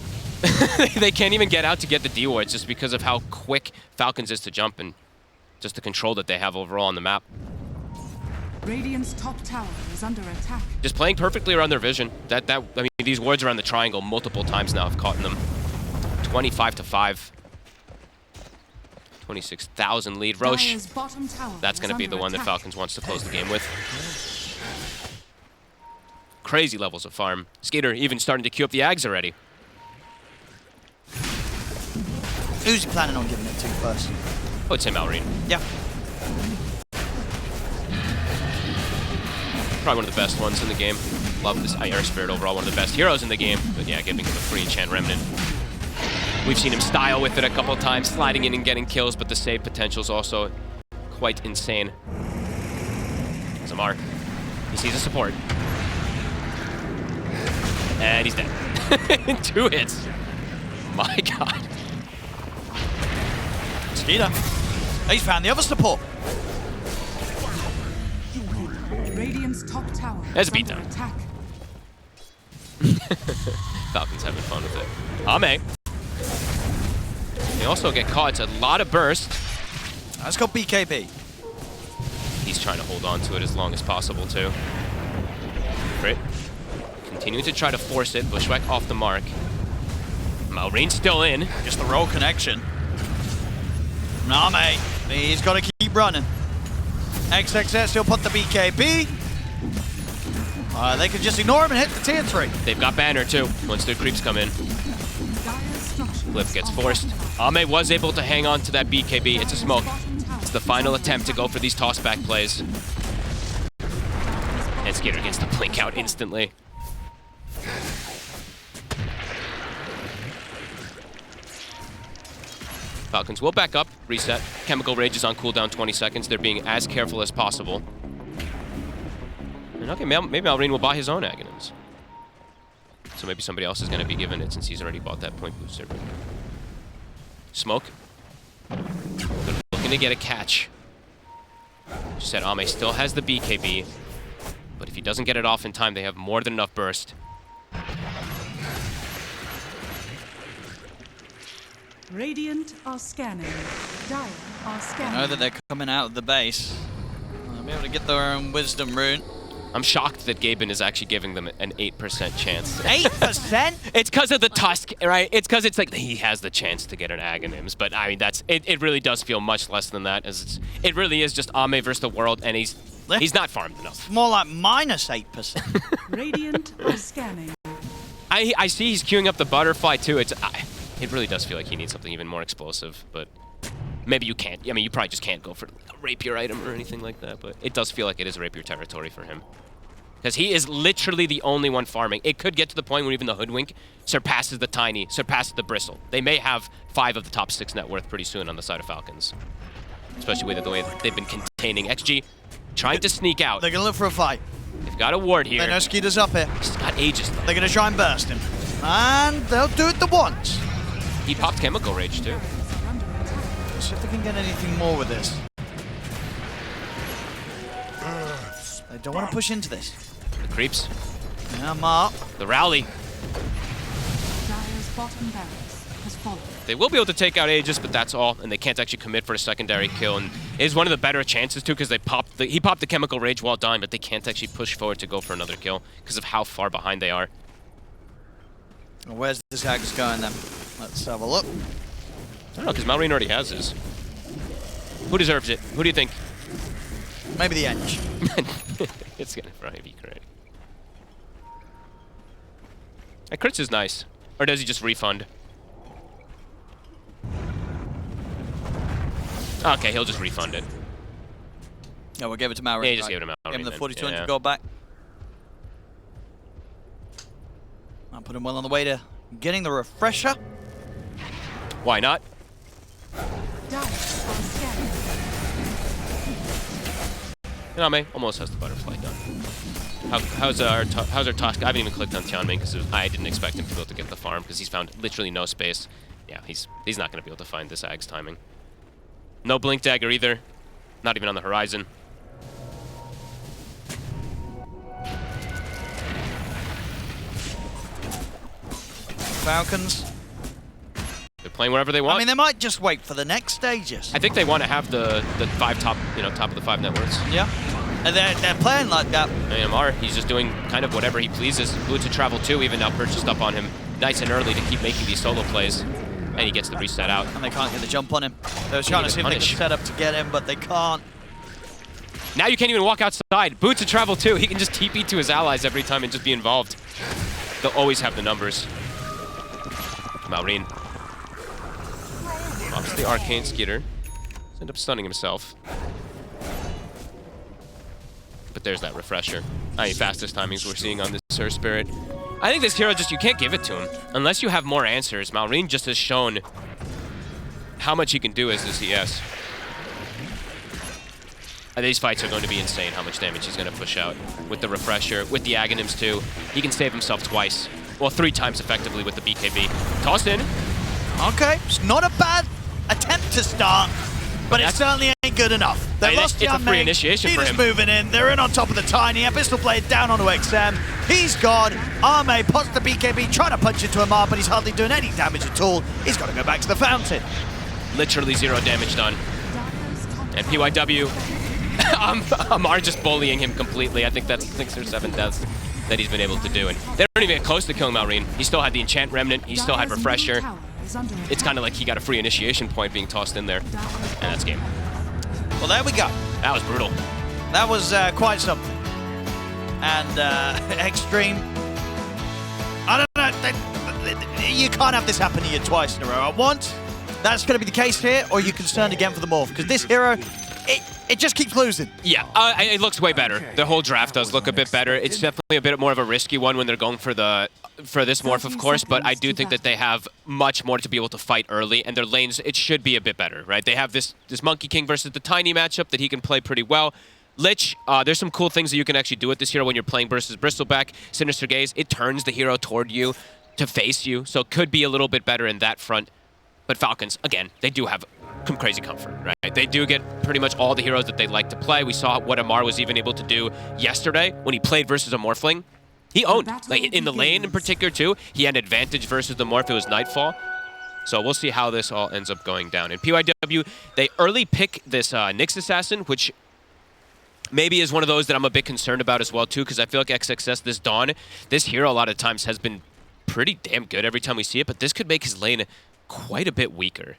They can't even get out to get the D-wards just because of how quick Falcons is to jump and just the control that they have overall on the map. Radiant's top tower is under attack. Just playing perfectly around their vision. I mean, these wards around the triangle multiple times now have caught them. 25-5. 26,000 lead. Roche, that's going to be the one that Falcons wants to close the game with. Crazy levels of farm. Skater even starting to queue up the Ags already. Who's he planning on giving it to first? I would say Malrine. Yeah. Probably one of the best ones in the game. Love this Air Spirit overall, one of the best heroes in the game. But yeah, giving him a free enchant remnant. We've seen him style with it a couple of times, sliding in and getting kills, but the save potential is also quite insane. Zamar, he sees a support. And he's dead. 2 hits. My god. Skeeter. He's found the other support. Radiant's top tower There's a is under beatdown. attack. Falcons having fun with it. Ame. They also get caught. It's a lot of burst. Let's go BKB. He's trying to hold on to it as long as possible, too. Crit. Continuing to try to force it. Bushwhack off the mark. Malrine still in. Just the roll connection. Name. He's got to keep running. XXS, he'll put the BKB. They could just ignore him and hit the tier 3. They've got banner, too, once their creeps come in. Dire's structures Cliff gets are forced. fortified. Ame was able to hang on to that BKB. It's a smoke. It's the final attempt to go for these tossback plays. And Skater gets the blink out instantly. Falcons will back up, reset. Chemical Rage is on cooldown 20 seconds. They're being as careful as possible. And okay, maybe Malrine will buy his own Aghanims. So maybe somebody else is going to be given it since he's already bought that point booster. Smoke. They're looking to get a catch. Just said Ame still has the BKB. But if he doesn't get it off in time, they have more than enough burst. Radiant are scanning. Dire are scanning. I know that they're coming out of the base. They'll be able to get their own wisdom rune. I'm shocked that Gaben is actually giving them an 8% chance. 8%? It's because of the Tusk, right? It's because it's like he has the chance to get an Aghanims, but I mean it really does feel much less than that, as it really is just Ame versus the world, and he's not farmed enough. More like minus 8%. Radiant are scanning. I see he's queuing up the butterfly too. It really does feel like he needs something even more explosive, but maybe you can't. I mean, you probably just can't go for a rapier item or anything like that, but it does feel like it is rapier territory for him. Because he is literally the only one farming. It could get to the point where even the Hoodwink surpasses the Tiny, surpasses the Bristle. They may have 5 of the top 6 net worth pretty soon on the side of Falcons. Especially with the way they've been containing XG, trying to sneak out. They're going to look for a fight. They've got a ward here. They know Skeeter's up here. He's got Aegis though. They're going to try and burst him. And they'll do it the once. He popped Chemical Rage too. Let's see if they can get anything more with this. They don't want to push into this. The creeps. Yeah, Mark. The rally. Dire's bottom barracks has fallen. They will be able to take out Aegis, but that's all, and they can't actually commit for a secondary kill. And it is one of the better chances too, because he popped the Chemical Rage while dying, but they can't actually push forward to go for another kill because of how far behind they are. Well, where's this Axe going then? Let's have a look. I don't know, because Malrine already has his. Who deserves it? Who do you think? Maybe the Enge. It's gonna probably be great. That crits is nice. Or does he just refund? Okay, he'll just refund it. Yeah, we'll give it to Malrine. Yeah, just give it to Malrine. Give him the then. 4200 Yeah. gold back. I'll put him well on the way to getting the refresher. Why not? Dire are scanning. Ame almost has the butterfly done. How's our Tusk? I haven't even clicked on Tianming because I didn't expect him to be able to get the farm because he's found literally no space. Yeah, he's not going to be able to find this Ag's timing. No Blink Dagger either. Not even on the horizon. Falcons. They're playing wherever they want. I mean, they might just wait for the next stages. I think they want to have the 5 top, top of the 5 networks. Yeah. And they're playing like that. AMR, he's just doing kind of whatever he pleases. Dota2 too, even now purchased up on him nice and early to keep making these solo plays. And he gets the reset out. And they can't get the jump on him. They were trying to see if they could set up to get him, but they can't. Now you can't even walk outside. Dota2 too, he can just TP to his allies every time and just be involved. They'll always have the numbers. Malrine. Pops the Arcane Skitter. Ends up stunning himself. But there's that refresher. I mean, fastest timings we're seeing on this Sir Spirit. I think this hero just, you can't give it to him. Unless you have more answers. Malrine just has shown how much he can do as the CS. These fights are going to be insane how much damage he's going to push out. With the Refresher, with the Aghanims too. He can save himself twice. Well, 3 times effectively with the BKB. Tossed in. Okay, it's not a bad attempt to start, but it certainly ain't good enough. They lost it's a free initiation for him. Moving in. They're in on top of the Tiny. Abyssal Blade down onto XM. He's gone. Arme pots the BKB, trying to punch into Amar, but he's hardly doing any damage at all. He's got to go back to the fountain. Literally 0 damage done. And PYW, Amar just bullying him completely. I think that's 6 or 7 deaths that he's been able to do. And they don't even get close to killing Malrine. He still had the Enchant Remnant. He still had Refresher. It's kind of like he got a free initiation point being tossed in there. And that's game. Well, there we go. That was brutal. That was quite something. And Xtreme, I don't know, you can't have this happen to you twice in a row. At once, that's going to be the case here, or you're concerned again for the Morph, because this hero, it just keeps losing. Yeah, it looks way better. The whole draft does look a bit better. It's definitely a bit more of a risky one when they're going for this Morph, of course, but I do think that they have much more to be able to fight early, and their lanes, it should be a bit better, right? They have this Monkey King versus the Tiny matchup that he can play pretty well. Lich, there's some cool things that you can actually do with this hero when you're playing versus Bristleback. Sinister Gaze, it turns the hero toward you to face you, so it could be a little bit better in that front. But Falcons, again, they do have some crazy comfort, right? They do get pretty much all the heroes that they like to play. We saw what Amar was even able to do yesterday when he played versus a Morphling. He owned, like in the lane in particular too, he had advantage versus the Morph. It was Nightfall. So we'll see how this all ends up going down. In PYW, they early pick this Nyx Assassin, which maybe is one of those that I'm a bit concerned about as well too, because I feel like XXS, this Dawn, this hero a lot of times has been pretty damn good every time we see it, but this could make his lane quite a bit weaker.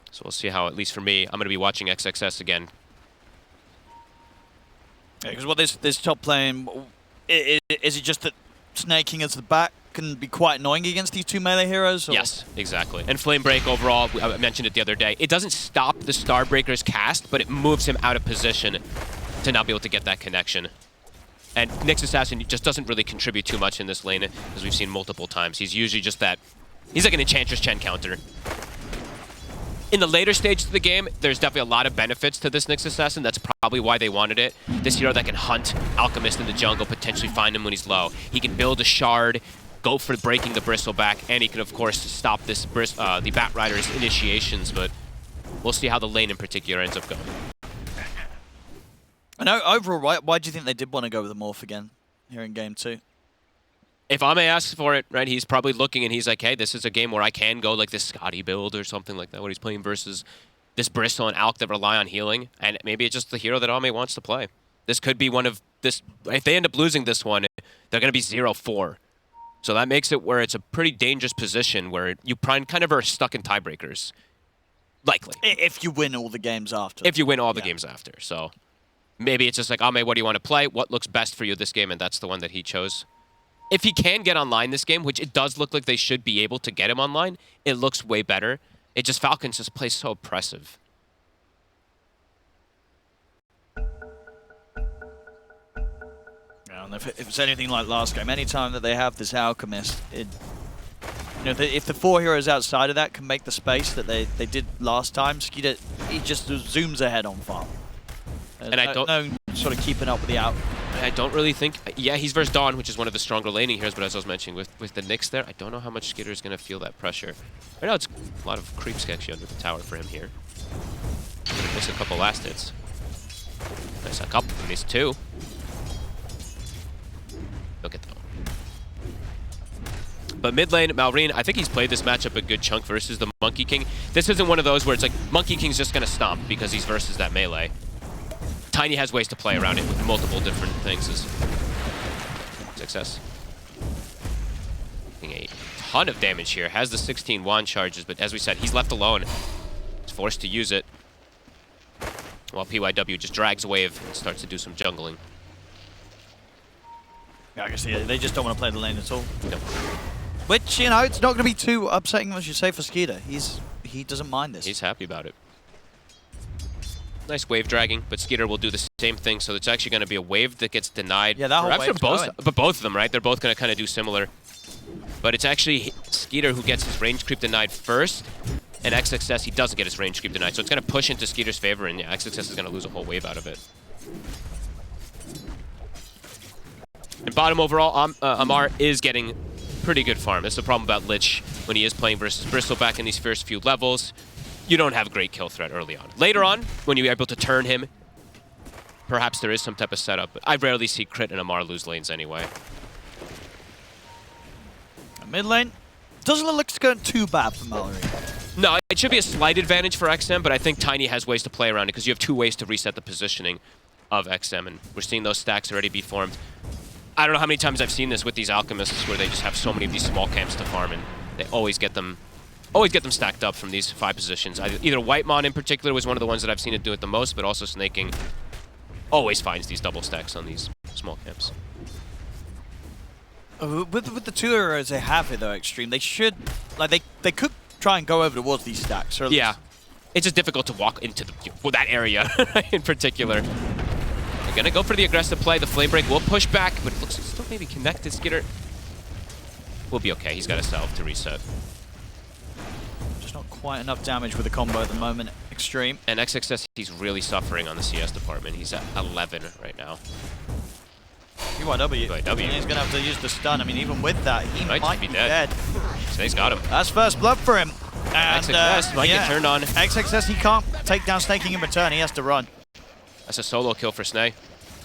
So we'll see how, at least for me, I'm going to be watching XXS again. Yeah, because what this top lane, is it just that snaking as the back can be quite annoying against these 2 melee heroes? Or? Yes, exactly. And Flame Break overall, I mentioned it the other day, it doesn't stop the Starbreaker's cast, but it moves him out of position to not be able to get that connection. And Nyx Assassin just doesn't really contribute too much in this lane, as we've seen multiple times. He's usually just that, he's like an Enchantress Chen counter. In the later stages of the game, there's definitely a lot of benefits to this Nyx Assassin. That's probably why they wanted it. This hero that can hunt Alchemist in the jungle, potentially find him when he's low. He can build a shard, go for breaking the Bristleback, and he can, of course, stop this the Bat Rider's initiations, but we'll see how the lane in particular ends up going. I know, overall, why do you think they did want to go with the Morph again here in Game 2? If Ame asks for it, right, he's probably looking and he's like, hey, this is a game where I can go like this Scotty build or something like that when he's playing versus this Bristle and Alk that rely on healing, and maybe it's just the hero that Ame wants to play. This could be one of this, if they end up losing this one, they're going to be 0-4. So that makes it where it's a pretty dangerous position where you kind of are stuck in tiebreakers. Likely. If you win all the games after. If you win all the games after. So maybe it's just like, Ame, what do you want to play? What looks best for you this game? And that's the one that he chose. If he can get online this game, which it does look like they should be able to get him online, it looks way better. It just, Falcons just play so oppressive. Yeah, and if it's anything like last game, anytime that they have this Alchemist, you know, if the 4 heroes outside of that can make the space that they did last time, Skeeter, he just zooms ahead on farm. And I don't no sort of keeping up with the out. I don't really think, yeah, he's versus Dawn, which is one of the stronger laning heroes, but as I was mentioning, with the Nyx there, I don't know how much Skeeter is going to feel that pressure. Right now, it's a lot of creeps actually under the tower for him here. Miss a couple last hits. Nice, a couple, missed 2. Look at that. But mid lane, Malrine, I think he's played this matchup a good chunk versus the Monkey King. This isn't one of those where it's like, Monkey King's just going to stomp because he's versus that melee. Tiny has ways to play around it with multiple different things. Success. Taking a ton of damage here. Has the 16 wand charges, but as we said, he's left alone. He's forced to use it. While PYW just drags a wave and starts to do some jungling. Yeah, I guess they just don't want to play the lane at all. No. Which, you know, it's not going to be too upsetting, as you say, for Skeeter. He doesn't mind this. He's happy about it. Nice wave dragging, but Skeeter will do the same thing, so it's actually going to be a wave that gets denied. Yeah, that whole wave's but both of them, right? They're both going to kind of do similar. But it's actually Skeeter who gets his range creep denied first, And XXS, he doesn't get his range creep denied, so it's going to push into Skeeter's favor, and yeah, XXS is going to lose a whole wave out of it. And bottom overall, Amar is getting pretty good farm. That's the problem about Lich when he is playing versus Bristle back in these first few levels. You don't have great kill threat early on. Later on, when you're able to turn him, perhaps there is some type of setup, but I rarely see Crit and Amar lose lanes anyway. Mid lane doesn't look like it's going too bad for Mallory. No, it should be a slight advantage for XM, but I think Tiny has ways to play around it because you have two ways to reset the positioning of XM, and we're seeing those stacks already be formed. I don't know how many times I've seen this with these alchemists where they just have so many of these small camps to farm, and they always get them stacked up from these 5 positions. Either Whitemon in particular was one of the ones that I've seen it do it the most, but also Snaking always finds these double stacks on these small camps. With the 2 heroes they have here though, Xtreme, they should, like, they could try and go over towards these stacks. Or yeah, it's just difficult to walk into that area in particular. They're gonna go for the aggressive play. The flame break will push back, but it looks still maybe connected. Skitter will be okay. He's got a salve to reset. Just not quite enough damage with the combo at the moment, Xtreme. And XXS, he's really suffering on the CS department. He's at 11 right now. PYW. PYW. He's gonna have to use the stun. I mean, even with that, he might be dead. Snake's got him. That's first blood for him. And XXS might get turned on. XXS, he can't take down Snaking in return. He has to run. That's a solo kill for Snay.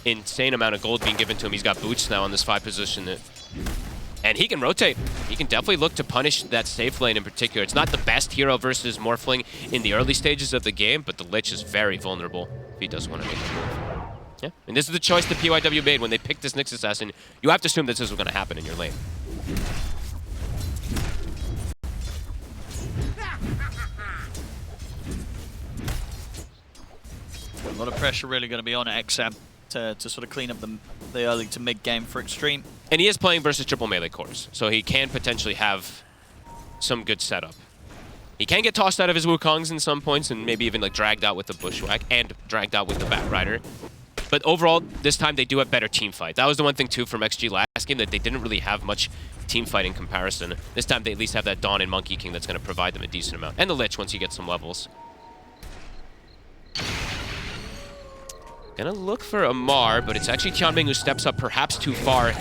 Insane amount of gold being given to him. He's got boots now on this 5 position. And he can rotate. He can definitely look to punish that safe lane in particular. It's not the best hero versus Morphling in the early stages of the game, but the Lich is very vulnerable if he does want to make a move. Yeah, and this is the choice that PYW made when they picked this Nyx Assassin. You have to assume this is going to happen in your lane. A lot of pressure really going to be on XM to sort of clean up the early to mid game for Xtreme. And he is playing versus triple melee cores, so he can potentially have some good setup. He can get tossed out of his Wukongs in some points and maybe even like dragged out with the Bushwhack and dragged out with the Batrider. But overall, this time they do have better team fight. That was the one thing too from XG last game, that they didn't really have much team fight in comparison. This time they at least have that Dawn and Monkey King that's going to provide them a decent amount. And the Lich once you get some levels. Gonna look for Amar, but it's actually Tianming who steps up perhaps too far.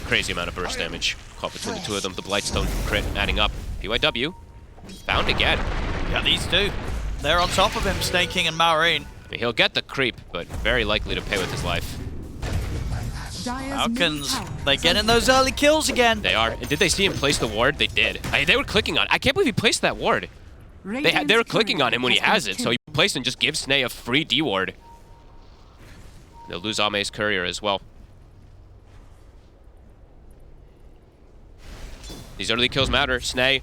Crazy amount of burst damage caught between the 2 of them. The Blightstone crit adding up. PYW found again. Yeah, these 2. They're on top of him, Snaking and Maureen. I mean, he'll get the creep, but very likely to pay with his life. Falcons, they get in those early kills again. They are. And did they see him place the ward? They did. They were clicking on it. I can't believe he placed that ward. They were clicking on him when he has it, so he placed and just gives Snay a free D-ward. They'll lose Ame's courier as well. These early kills matter. Snay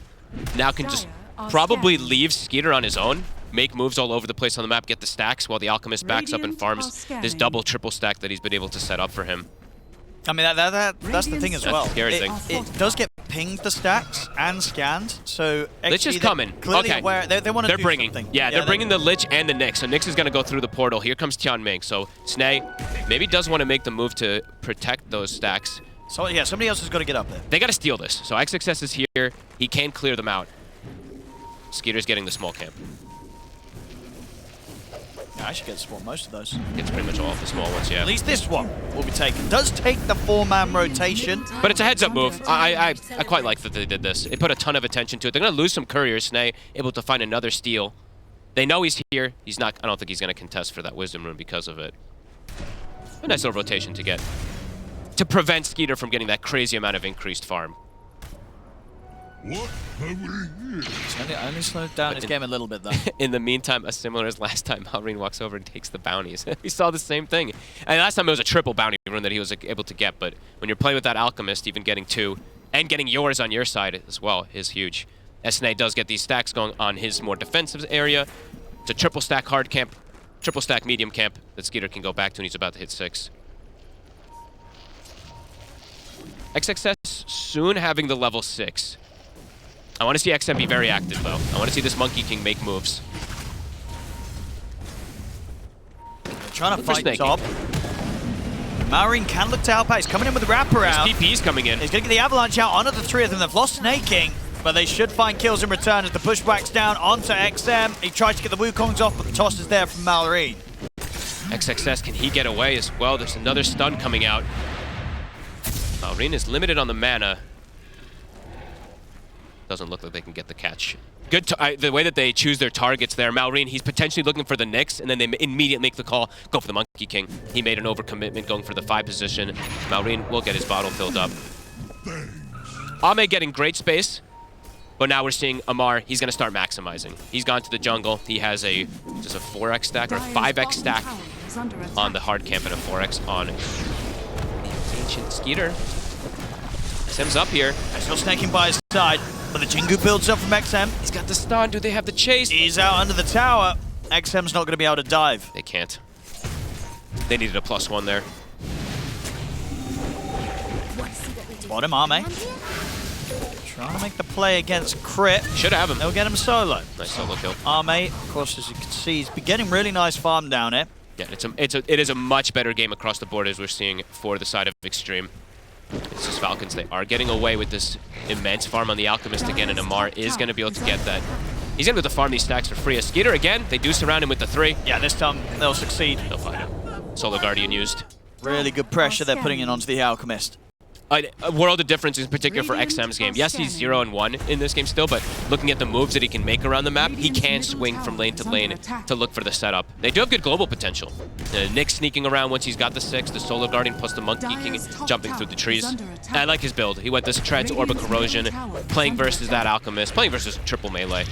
now can just probably leave Skeeter on his own, make moves all over the place on the map, get the stacks while the Alchemist backs up and farms this double, triple stack that he's been able to set up for him. I mean, that's the thing as well. That's the scary thing. It does get pinged, the stacks, and scanned, so... Lich is coming. Okay. Aware, they want to do bringing, something. yeah, they're bringing the Lich and the Nyx, so Nyx is going to go through the portal. Here comes Tianming, so Snay maybe does want to make the move to protect those stacks. So yeah, somebody else has got to get up there. They got to steal this, so XXS is here. He can clear them out. Skeeter's getting the small camp. Yeah, I should get to spawn most of those. It's pretty much all of the small ones, yeah. At least this one will be taken. Does take the 4-man rotation. But it's a heads-up move. I quite like that they did this. It put a ton of attention to it. They're going to lose some couriers. Snay able to find another steal. They know he's here. He's not. I don't think he's going to contest for that Wisdom Rune because of it. A nice little rotation to get. To prevent Skeeter from getting that crazy amount of increased farm. What have we here? Only slowed down his game a little bit, though. In the meantime, as similar as last time, Halreen walks over and takes the bounties. We saw the same thing. And last time it was a triple bounty rune that he was able to get, but when you're playing with that Alchemist, even getting 2, and getting yours on your side as well is huge. Snay does get these stacks going on his more defensive area. It's a triple stack hard camp, triple stack medium camp that Skeeter can go back to when he's about to hit 6. XXS soon having the level 6. I want to see XM be very active, though. I want to see this Monkey King make moves. They're trying to fight top. Maureen can look to help out. He's coming in with the wraparound. His PP's coming in. He's going to get the avalanche out onto the 3 of them. They've lost Snaking. but they should find kills in return as the pushback's down onto XM. He tries to get the Wukongs off, but the toss is there from Mallory. XXS, can he get away as well? There's another stun coming out. Mallory is limited on the mana. Doesn't look like they can get the catch. Good, the way that they choose their targets there. Malrine, he's potentially looking for the Nyx, and then they immediately make the call, go for the Monkey King. He made an overcommitment going for the 5 position. Malrine will get his bottle filled up. Ame getting great space, but now we're seeing Amar. He's going to start maximizing. He's gone to the jungle. He has just a 4x stack or a 5x stack on the hard camp and a 4x on Ancient Skeeter. Sim's up here. Still snaking by his side, but the Jingu builds up from XM. He's got the stun. Do they have the chase? He's out under the tower. XM's not going to be able to dive. They can't. They needed a +1 there. Bottom Ame. Trying to make the play against Crit. Should have him. They'll get him solo. Nice solo kill. Ame, of course, as you can see, he's been getting really nice farm down here. Yeah, it is a much better game across the board as we're seeing for the side of Xtreme. It's just Falcons. They are getting away with this immense farm on the Alchemist again, and Amar is going to be able to get that. He's going to be able to farm these stacks for free. A Skeeter again, they do surround him with the 3. Yeah, this time they'll succeed. They'll find him. Solar Guardian used. Really good pressure they're putting in onto the Alchemist. A world of difference in particular for XM's game. Yes, he's 0-1 in this game still, but looking at the moves that he can make around the map, he can swing from lane to lane to look for the setup. They do have good global potential. Nyx sneaking around once he's got the 6, the Solar Guardian plus the Monkey King jumping through the trees. I like his build. He went this Treads, Orb of Corrosion, playing versus that Alchemist, playing versus triple melee.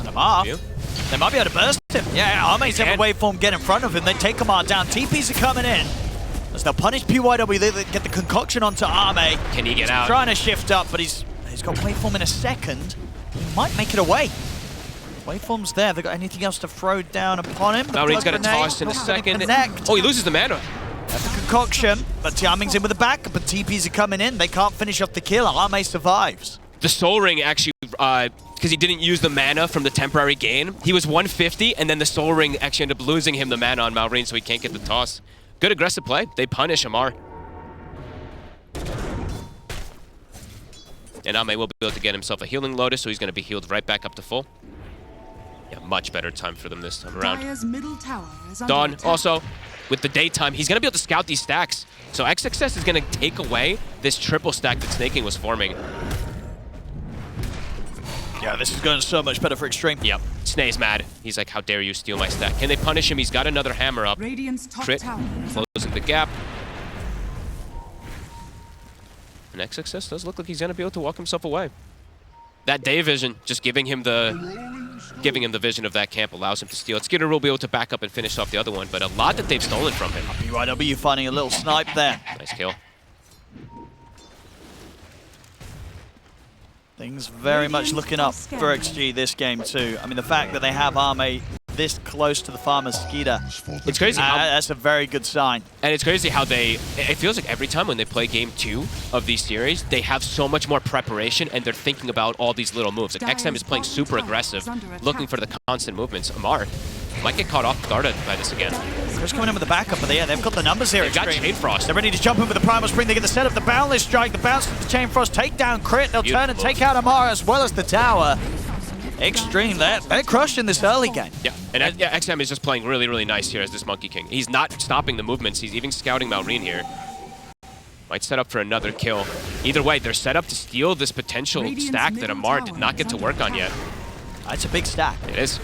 And Amar, they might be able to burst him. Yeah, Ame's have a waveform get in front of him. They take Amar down. TPs are coming in. As they'll punish PYW, they get the concoction onto Ame. Can he get out? Trying to shift up, but he's got waveform in a second. He might make it away. Waveform's there. They got anything else to throw down upon him? Malrine's got a toss in a second. Oh, he loses the mana. That's a concoction, but Tiaming's in with the back, but TPs are coming in. They can't finish off the kill. Ame survives. The Soul Ring actually, because he didn't use the mana from the temporary gain, he was 150, and then the Soul Ring actually ended up losing him the mana on Malrine, so he can't get the toss. Good aggressive play. They punish Amar. And Ame will be able to get himself a Healing Lotus, so he's going to be healed right back up to full. Yeah, much better time for them this time around. Dawn, also, with the daytime, he's going to be able to scout these stacks. So XXS is going to take away this triple stack that Snaking was forming. Yeah, this is going so much better for Xtreme. Yep. Snae's mad. He's like, how dare you steal my stack? Can they punish him? He's got another hammer up. Crit, closing the gap. And XXS does look like he's going to be able to walk himself away. That day vision, just giving him the vision of that camp allows him to steal it. Skinner will be able to back up and finish off the other one, but a lot that they've stolen from him. BYW finding a little snipe there. Nice kill. Things very much looking up for XG this game too. I mean, the fact that they have Ame this close to the farmer's Skeeter, it's crazy. That's a very good sign. And it's crazy how it feels like every time when they play game 2 of these series, they have so much more preparation and they're thinking about all these little moves. Like XM is playing super aggressive, looking for the constant movements. Amar might get caught off guard by this again. Just coming in with the backup, but they've got the numbers here. They've got Chain Frost. They're ready to jump in with the Primal Spring. They get the setup, the Boundless Strike, the bounce of the Chain Frost, take down Crit. They'll turn and take out Amar as well as the tower. Xtreme, they're crushed in this early game. Yeah, and XM is just playing really, really nice here as this Monkey King. He's not stopping the movements. He's even scouting Malrine here. Might set up for another kill. Either way, they're set up to steal this potential stack that Amar did not get to work on yet. That's a big stack. It is.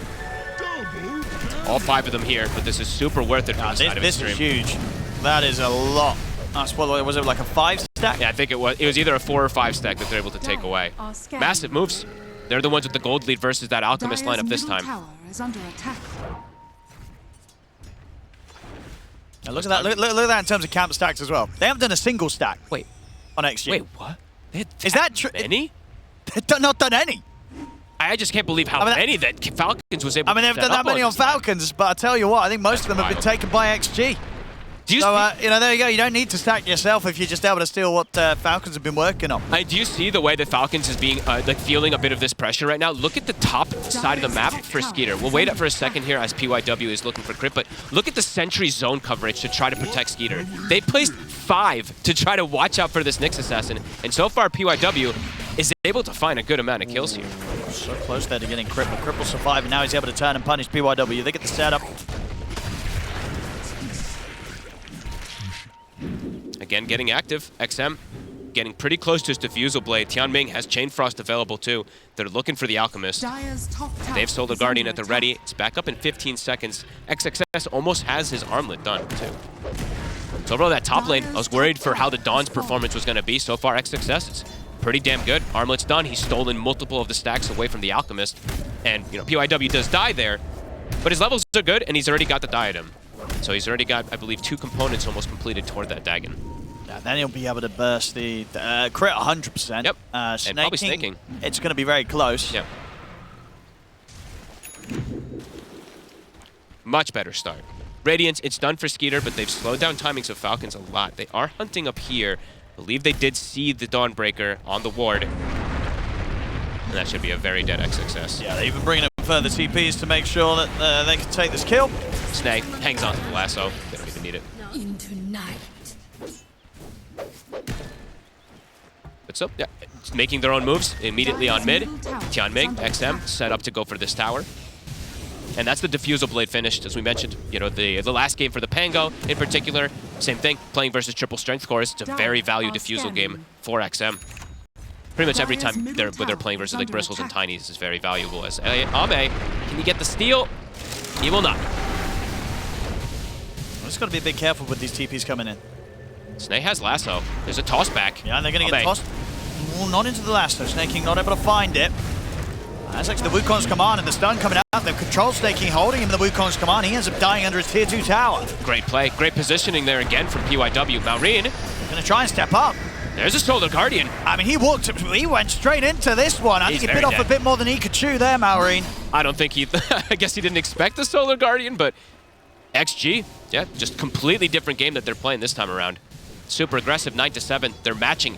All 5 of them here, but this is super worth it for the side of Xtreme. This is huge. That is a lot. Was it like a 5 stack? Yeah, I think it was. It was either a 4 or 5 stack that they're able to take away. Massive moves. They're the ones with the gold lead versus that Alchemist lineup this time. Now look at that. Look at that in terms of camp stacks as well. They haven't done a single stack. Wait. On XG. Wait, what? Is that true? Any? They've not done any. I just can't believe how many that Falcons was able to I mean, they've done that many on Falcons, but I tell you what, I think most of them have been taken by XG. Do you there you go. You don't need to stack yourself if you're just able to steal what Falcons have been working on. Do you see the way that Falcons is being feeling a bit of this pressure right now? Look at the top side of the map for Skeeter. We'll wait up for a second here as PYW is looking for Crit, but look at the Sentry zone coverage to try to protect Skeeter. They placed 5 to try to watch out for this Nyx Assassin, and so far PYW is able to find a good amount of kills here. So close there to getting Cripple. Cripple survived, and now he's able to turn and punish BYW. They get the setup. Again, getting active. XM getting pretty close to his Diffusal Blade. Tianming has Chain Frost available too. They're looking for the Alchemist. They have Solar Guardian at the ready. It's back up in 15 seconds. XXS almost has his armlet done too. So overall, that top lane, I was worried for how the Dawn's performance was going to be. So far, XXS, it's pretty damn good. Armlet's done. He's stolen multiple of the stacks away from the Alchemist. And, you know, PYW does die there, but his levels are good, and he's already got the diadem. So he's already got, I believe, 2 components almost completed toward that Dagon. Yeah, then he'll be able to burst the crit 100%. Yep, and probably snaking. It's going to be very close. Yep. Much better start. Radiance, it's done for Skeeter, but they've slowed down timings of Falcons a lot. They are hunting up here. I believe they did see the Dawnbreaker on the ward. And that should be a very dead XXS. Yeah, they're even bringing up further TPs to make sure that they can take this kill. Snake hangs on to the lasso. They don't even need it. Into night. But so, yeah, it's making their own moves immediately on mid. Tianming, XM, set up to go for this tower. And that's the Diffusal Blade finished, as we mentioned. You know, the last game for the Pango in particular, same thing, playing versus triple strength cores. It's a very value Diffusal game for XM. Pretty much every time they're playing versus like Bristles and Tinies is very valuable. As Ame, can you get the steal? He will not. Just got to be a bit careful with these TPs coming in. Snake has lasso. There's a toss back. Yeah, and they're going to get tossed. Ooh, not into the lasso. Snake King not able to find it. That's actually the Wukong's command and the stun coming out. The control Snake King holding him in the Wukong's command. He ends up dying under his tier 2 tower. Great play. Great positioning there again from PYW. Maureen. Going to try and step up. There's a Solar Guardian. I mean, he went straight into this one. I think he bit off a bit more than he could chew there, Maureen. I don't think I guess he didn't expect the Solar Guardian, but XG, yeah, just completely different game that they're playing this time around. Super aggressive, 9-7. They're matching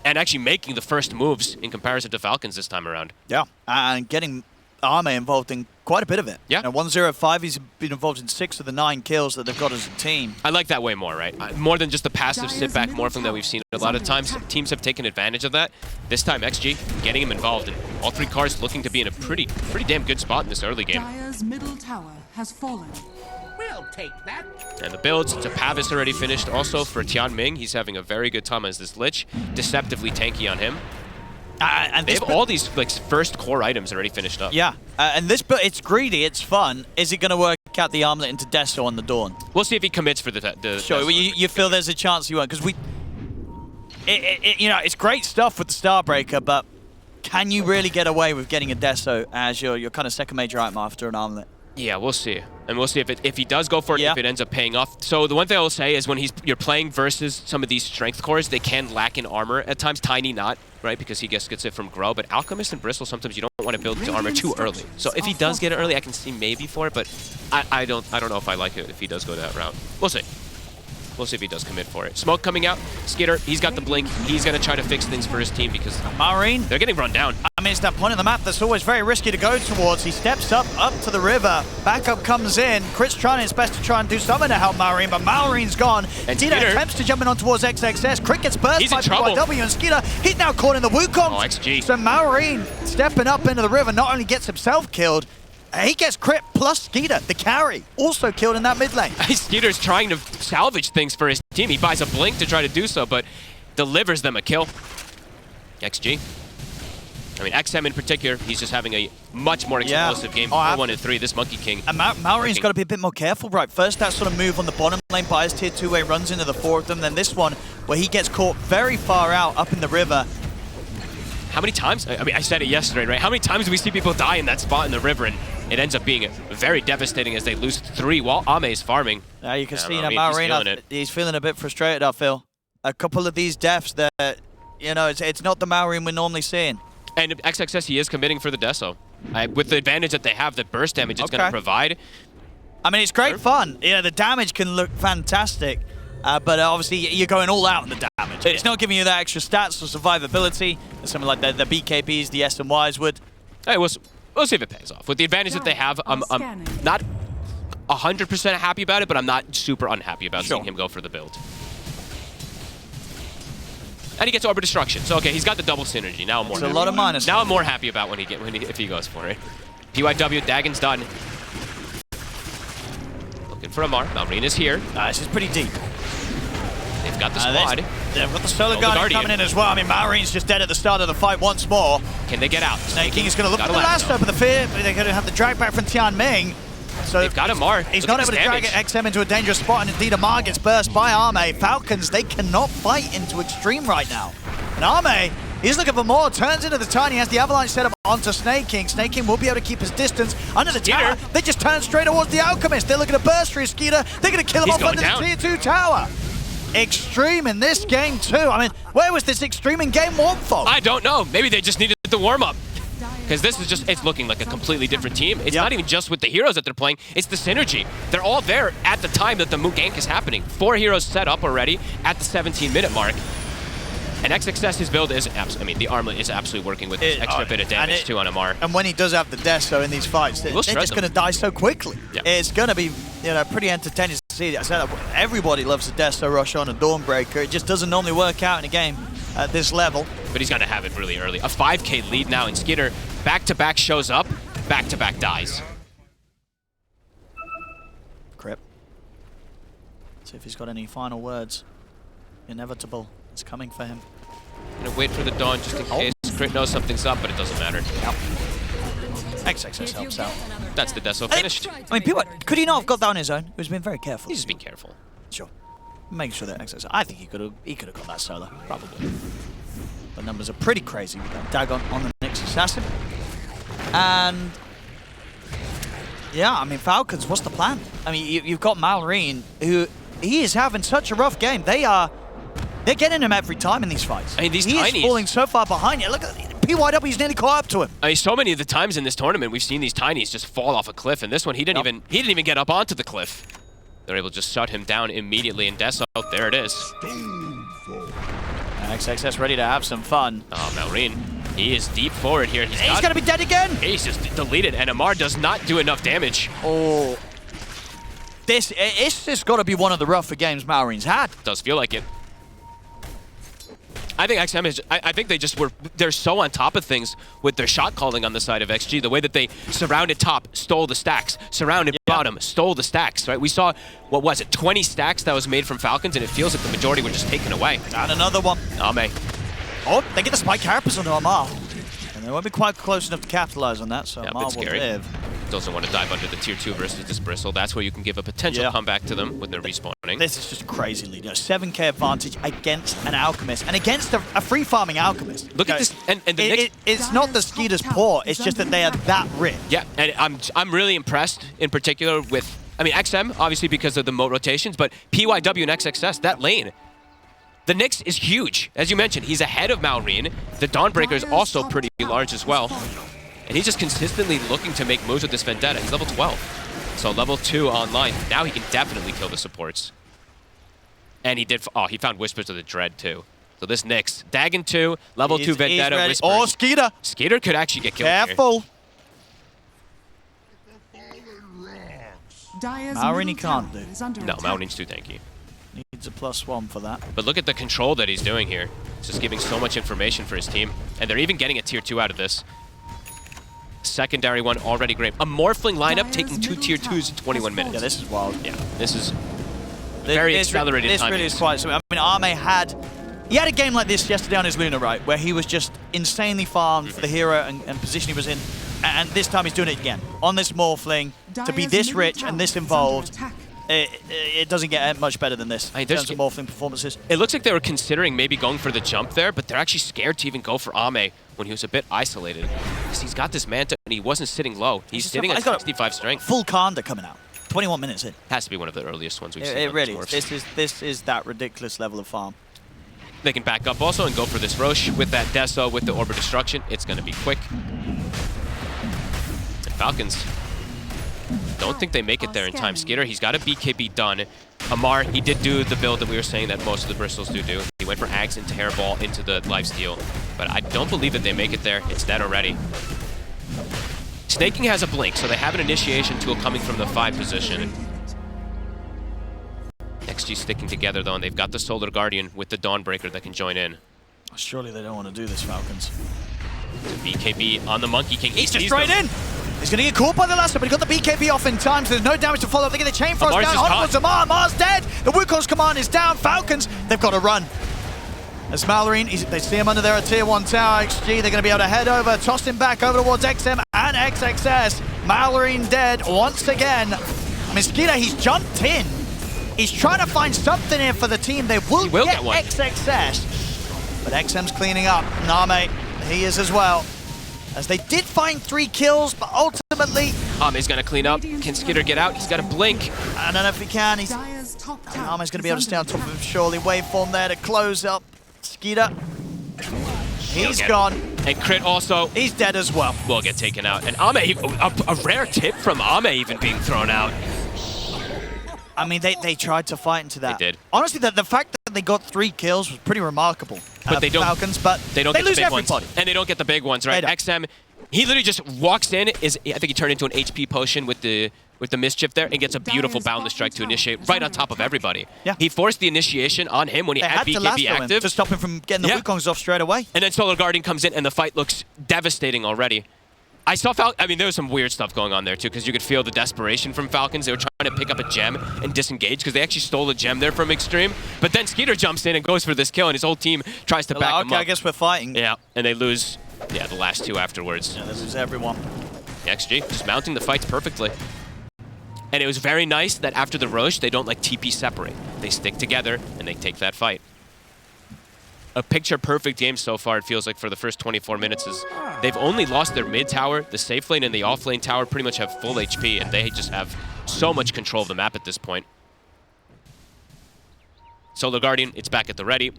and actually making the first moves in comparison to Falcons this time around. Yeah, and getting Ame involved in quite a bit of it. Yeah. 1-0-5, he's been involved in 6 of the 9 kills that they've got as a team. I like that way more, right? More than just the passive sit-back morphing that we've seen. A lot of times, teams have taken advantage of that. This time, XG getting him involved, and all 3 cards looking to be in a pretty damn good spot in this early game. Dire's middle tower has fallen. We'll take that. And the builds to Pavis already finished also for Tianming. He's having a very good time as this Lich. Deceptively tanky on him. And they have all these like first core items already finished up. Yeah, and this, but it's greedy, it's fun. Is it going to work out the armlet into Deso on the Dawn? We'll see if he commits for the Sure, you feel there's a chance he won't, because you know, it's great stuff with the Starbreaker, but can you really get away with getting a Deso as your kind of second major item after an armlet? Yeah, we'll see. And we'll see if he does go for it, if it ends up paying off. So the one thing I will say is when you're playing versus some of these strength cores, they can lack in armor at times. Tiny not, right? Because he gets it from Grow. But Alchemist and Bristle, sometimes you don't want to build his armor too early. So if he does get it early, I can see maybe for it. But I don't know if I like it if he does go that route. We'll see. We'll see if he does commit for it. Smoke coming out. Skitter, he's got the blink. He's going to try to fix things for his team because Maureen, they're getting run down. I mean, it's that point of the map that's always very risky to go towards. He steps up to the river. Backup comes in. Crit's trying his best to try and do something to help Maureen, but Maureen's gone. And Skeeter Skeeter attempts to jump in on towards XXS. Crit gets burst by BYW, and Skeeter, he's now caught in the Wukong. Oh, XG. So Maureen stepping up into the river not only gets himself killed, he gets Crit plus Skeeter, the carry, also killed in that mid lane. Skeeter's trying to salvage things for his team. He buys a blink to try to do so, but delivers them a kill. XG. I mean, XM in particular, he's just having a much more explosive game. 4-1-3, this Monkey King. And Maureen's got to be a bit more careful, right? First, that sort of move on the bottom lane, buys tier 2 way, runs into the 4 of them. Then this one, where he gets caught very far out up in the river. How many times? I mean, I said it yesterday, right? How many times do we see people die in that spot in the river, and it ends up being very devastating as they lose 3 while Ame's farming. Now you can see Maureen, he's feeling a bit frustrated, I feel. A couple of these deaths that, you know, it's not the Maureen we're normally seeing. And XXS, he is committing for the Deso. With the advantage that they have, the burst damage it's going to provide. I mean, it's great fun. You know, the damage can look fantastic, but obviously you're going all out on the damage. It's not giving you that extra stats or survivability, something like the BKBs, the S and Ys would. Hey, we'll see if it pays off. With the advantage that they have, I'm not 100% happy about it, but I'm not super unhappy about seeing him go for the build. And he gets Orb Destruction. So, okay, he's got the double synergy. Now I'm more It's a happy. lot of minus. Now I'm more happy about if he goes for it. PYW, Dagon's done. Looking for Amar. Malrine is here. This is pretty deep. They've got the squad. They've got the Solar Guardian coming in as well. I mean, Malrine's just dead at the start of the fight once more. Can they get out? Snake King is going to look for the last up of the fear, but they're going to have the drag back from Tian Ming. So they've got Amar. He's not able to drag XM into a dangerous spot, and indeed Amar gets burst by Arme. Falcons, they cannot fight into Xtreme right now. And Arme, he's looking for more, turns into the Tiny, has the Avalanche set up onto Snake King. Snake King will be able to keep his distance under the tower. They just turn straight towards the Alchemist. They're looking to burst through Skeeter. They're going to kill him off under the tier 2 tower. Xtreme in this game too. I mean, where was this Xtreme in game 1 for? I don't know. Maybe they just needed the warm-up. Because this is just, it's looking like a completely different team. It's not even just with the heroes that they're playing, it's the synergy. They're all there at the time that the Mook gank is happening. 4 heroes set up already at the 17-minute mark. And XXS's build is, I mean, the armlet is absolutely working with this extra bit of damage too on Amar. And when he does have the Deso in these fights, they're just going to die so quickly. Yeah. It's going to be, pretty entertaining to see. I said everybody loves the Deso rush on a Dawnbreaker. It just doesn't normally work out in a game at this level. But he's going to have it really early. A 5K lead now, and Skeeter back-to-back shows up, back-to-back dies. Crip. See if he's got any final words. Inevitable. It's coming for him. Gonna wait for the Dawn just in case. Crit knows something's up, but it doesn't matter. Yep. XXS helps out. That's the Deso finished. I mean, people, could he not have got that on his own? He's been very careful. He's just been careful. Sure. Making sure that XXS. I think he could have got that solo. Probably. The numbers are pretty crazy with that Dagon on the next assassin. And yeah, I mean, Falcons, what's the plan? I mean, you've got Malrine, who he is having such a rough game. They're getting him every time in these fights. I mean, these he tinies. Is falling so far behind you. Look at PYW's nearly caught up to him. I mean, so many of the times in this tournament, we've seen these tinies just fall off a cliff, and this one, he didn't even get up onto the cliff. They're able to just shut him down immediately, and Deso, there it is. XXS ready to have some fun. Oh, Malrine, he is deep forward here. He's going to be dead again. He's just deleted, and Amar does not do enough damage. Oh. It's just got to be one of the rougher games Malrine's had. Does feel like it. I think XM is. I think they're so on top of things with their shot calling on the side of XG. The way that they surrounded top, stole the stacks, surrounded bottom, stole the stacks. Right? We saw, what was it, 20 stacks that was made from Falcons, and it feels like the majority were just taken away. And another one. Ame. Oh, they get the spike carapace onto Amar. And they won't be quite close enough to capitalize on that, so Amar will live. Doesn't want to dive under the tier 2 versus this Bristle. That's where you can give a potential comeback to them when they're respawning. This is just crazy lead. 7K advantage against an Alchemist and against a free farming Alchemist. Look at this, and it's not the Skeeter's poor. It's just that they are that rich. Yeah, and I'm really impressed in particular with, I mean, XM obviously because of the moat rotations, but PYW and XXS, that lane. The Nyx is huge. As you mentioned, he's ahead of Malrine. The Dawnbreaker is also pretty large as well. And he's just consistently looking to make moves with this Vendetta. He's level 12. So level 2 online. Now he can definitely kill the supports. And he did, he found Whispers of the Dread too. So this Nyx, Dagon 2, level 2 Vendetta, Whispers. Oh, Skeeter. Skeeter could actually get killed. Careful. Dyer's Malrine can't do. No, Malrine's too tanky. Needs a +1 for that. But look at the control that he's doing here. He's just giving so much information for his team. And they're even getting a tier 2 out of this. Secondary one already great. A Morphling lineup taking 2 tier 2s in 21 minutes. Yeah, this is wild. Yeah, this is very accelerated time. This really is quite something. I mean, Arme had a game like this yesterday on his Luna, right, where he was just insanely farmed for the hero and position he was in. And this time he's doing it again. On this Morphling, to be this rich and this involved, it doesn't get much better than this in terms of Morphling performances. It looks like they were considering maybe going for the jump there, but they're actually scared to even go for Ame when he was a bit isolated. Because he's got this Manta and he wasn't sitting low. He's sitting at 65 strength. Full Kanda coming out. 21 minutes in. Has to be one of the earliest ones we've seen. It really is. This is that ridiculous level of farm. They can back up also and go for this Roche with that Deso, with the Orb of Destruction. It's going to be quick. And Falcons don't think they make it there in time. Skeeter, he's got a BKB done. Amar, he did do the build that we were saying that most of the Bristles do. He went for Ags into Hairball into the lifesteal. But I don't believe that they make it there. It's dead already. Snaking has a blink, so they have an initiation tool coming from the 5 position. XG sticking together though, and they've got the Solar Guardian with the Dawnbreaker that can join in. Surely they don't want to do this, Falcons. BKB on the Monkey King. He's just straight in. He's going to get caught by the lasso, but he got the BKB off in time, so there's no damage to follow up. They get the chain frost down. Onwards Amar. Amar's dead. The Wukong's command is down. Falcons, they've got to run. As Mallory, they see him under there at tier 1 tower. XG, they're going to be able to head over, toss him back over towards XM and XXS. Mallory dead once again. Mosquito, he's jumped in. He's trying to find something here for the team. They will get XXS. But XM's cleaning up. Name, he is as well. As they did find 3 kills, but ultimately... Ame's going to clean up. Can Skitter get out? He's got to blink. I don't know if he can. Ame's going to be able to stay on top of him, surely. Waveform there to close up. Skeeter. He's gone. And Crit also. He's dead as well. Will get taken out. And Ame, a rare tip from Ame even being thrown out. I mean, they tried to fight into that. They did. Honestly, the fact that they got 3 kills was pretty remarkable. But they don't. Falcons, but they don't they get lose the big everybody. ones. And they don't get the big ones, right? XM, he literally just walks in. I think he turned into an HP potion with the mischief there and gets a beautiful boundless strike to initiate right on top of everybody. Yeah. He forced the initiation on him when he had BKB active to stop him from getting the Wukongs off straight away. And then Solar Guardian comes in and the fight looks devastating already. I saw I mean, there was some weird stuff going on there too, because you could feel the desperation from Falcons. They were trying to pick up a gem and disengage because they actually stole a gem there from Xtreme. But then Skeeter jumps in and goes for this kill, and his whole team tries to back him up. I guess we're fighting. Yeah, and they lose. Yeah, the last 2 afterwards. Yeah, they lose everyone. XG just mounting the fights perfectly. And it was very nice that after the Roche, they don't like TP separate. They stick together and they take that fight. A picture-perfect game so far, it feels like, for the first 24 minutes. Is they've only lost their mid tower, the safe lane and the off lane tower pretty much have full HP, and they just have so much control of the map at this point. Solar Guardian, it's back at the ready.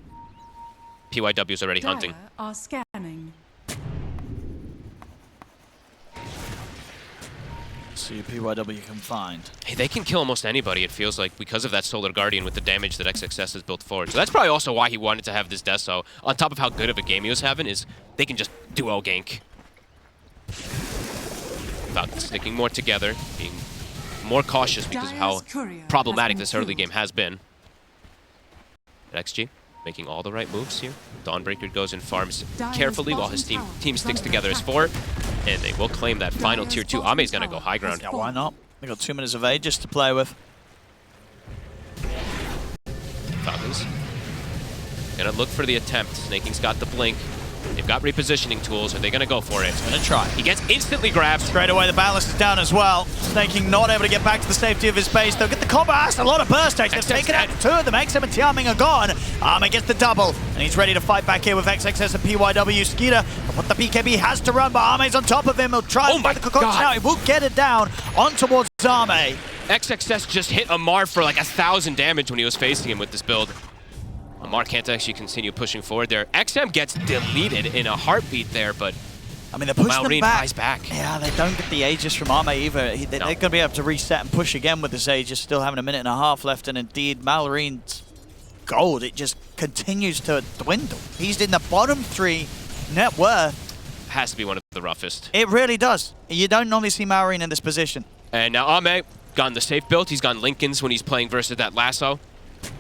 PYW's already hunting. Are scanning. See PYW can find. Hey, they can kill almost anybody, it feels like, because of that Solar Guardian with the damage that XXS has built forward. So that's probably also why he wanted to have this Deso. On top of how good of a game he was having, is they can just duo gank. Falcons sticking more together, being more cautious because of how problematic this early game has been. At XG, making all the right moves here. Dawnbreaker goes and farms carefully while his team sticks together as 4. And they will claim that final tier 2. Ame's going to go high ground. Yeah, why not? They got 2 minutes of Aegis to play with. Falcons going to look for the attempt. Snaking's got the blink. They've got repositioning tools. Are they going to go for it? Going to try. He gets instantly grabbed. Straight away, the ballast is down as well. Snaking not able to get back to the safety of his base. They'll get the combo. That's a lot of burst takes. They've taken out 2 of them. XM and Tiaming are gone. Ame gets the double, and he's ready to fight back here with XXS and PYW. Skeeter, but the BKB has to run, but Ame's on top of him. He'll try and fight the concoction out. He will get it down on towards Ame. XXS just hit Amar for like 1,000 damage when he was facing him with this build. Amar can't actually continue pushing forward there. XM gets deleted in a heartbeat there, but I mean, they're pushing them back. Yeah, they don't get the Aegis from Ame either. They're going to be able to reset and push again with this Aegis, still having a minute and a half left, and indeed, Mallory's gold, it just continues to dwindle. He's in the bottom 3 net worth. Has to be one of the roughest. It really does. You don't normally see Mallory in this position. And now Ame, gone the safe build. He's gone Lincoln's when he's playing versus that lasso.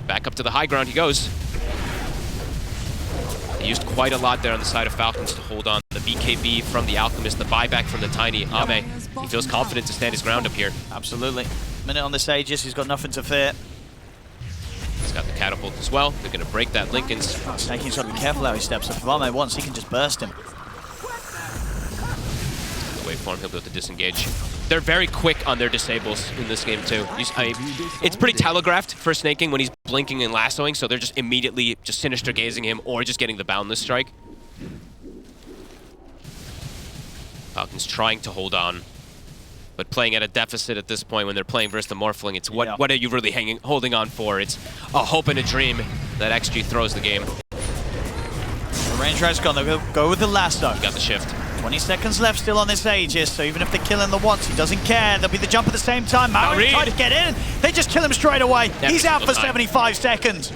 Back up to the high ground he goes. They used quite a lot there on the side of Falcons to hold on. The BKB from the Alchemist, the buyback from the Tiny. Ame, he feels confident to stand his ground up here. Absolutely. Minute on this Aegis, he's got nothing to fear. He's got the catapult as well. They're going to break that Lincoln's. Snaking's got to be careful how he steps up. If Ame wants, he can just burst him. The waveform, he'll be able to disengage. They're very quick on their disables in this game too. It's pretty telegraphed for Snaking when he's blinking and lassoing, so they're just immediately just sinister gazing him or just getting the boundless strike. Falcons trying to hold on, but playing at a deficit at this point when they're playing versus the Morphling. It's what are you really holding on for? It's a hope and a dream that XG throws the game. The range ride's gone. They'll go with the lasso. Got the shift. 20 seconds left still on this Aegis, so even if they're killing the once, he doesn't care. There'll be the jump at the same time. Mallory tried to get in. They just kill him straight away. He's out for 75 seconds.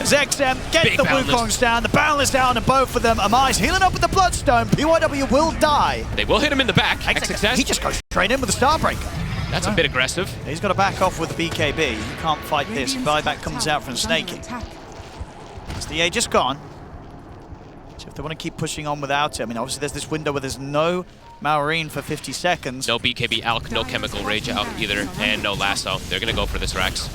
As XM gets the Wukongs down, the Boundless down on both of them. Amar's healing up with the Bloodstone. PYW will die. They will hit him in the back. XXS. He just goes straight in with the Starbreaker. That's a bit aggressive. He's got to back off with the BKB. He can't fight this. Buyback comes out from Snaking. As the Aegis gone. They want to keep pushing on without it. I mean, obviously there's this window where there's no Maureen for 50 seconds. No BKB Alk, no Chemical Rage Alk either, and no Lasso. They're going to go for this Rex.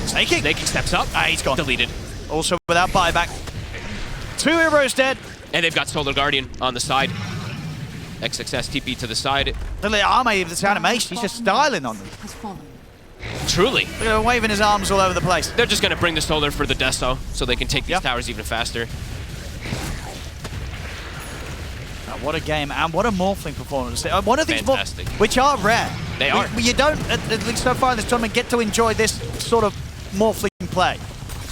Snaking steps up. Ah, he's gone. Deleted. Also without buyback. 2 heroes dead. And they've got Solar Guardian on the side. XXS TP to the side. Look at Arme, this animation, he's just styling on them. Has fallen. Truly. Look at him waving his arms all over the place. They're just going to bring the Solar for the Deso so they can take these towers even faster. What a game, and what a Morphling performance. One of these Fantastic. which are rare. They are. You don't, at least so far in this tournament, get to enjoy this sort of Morphling play.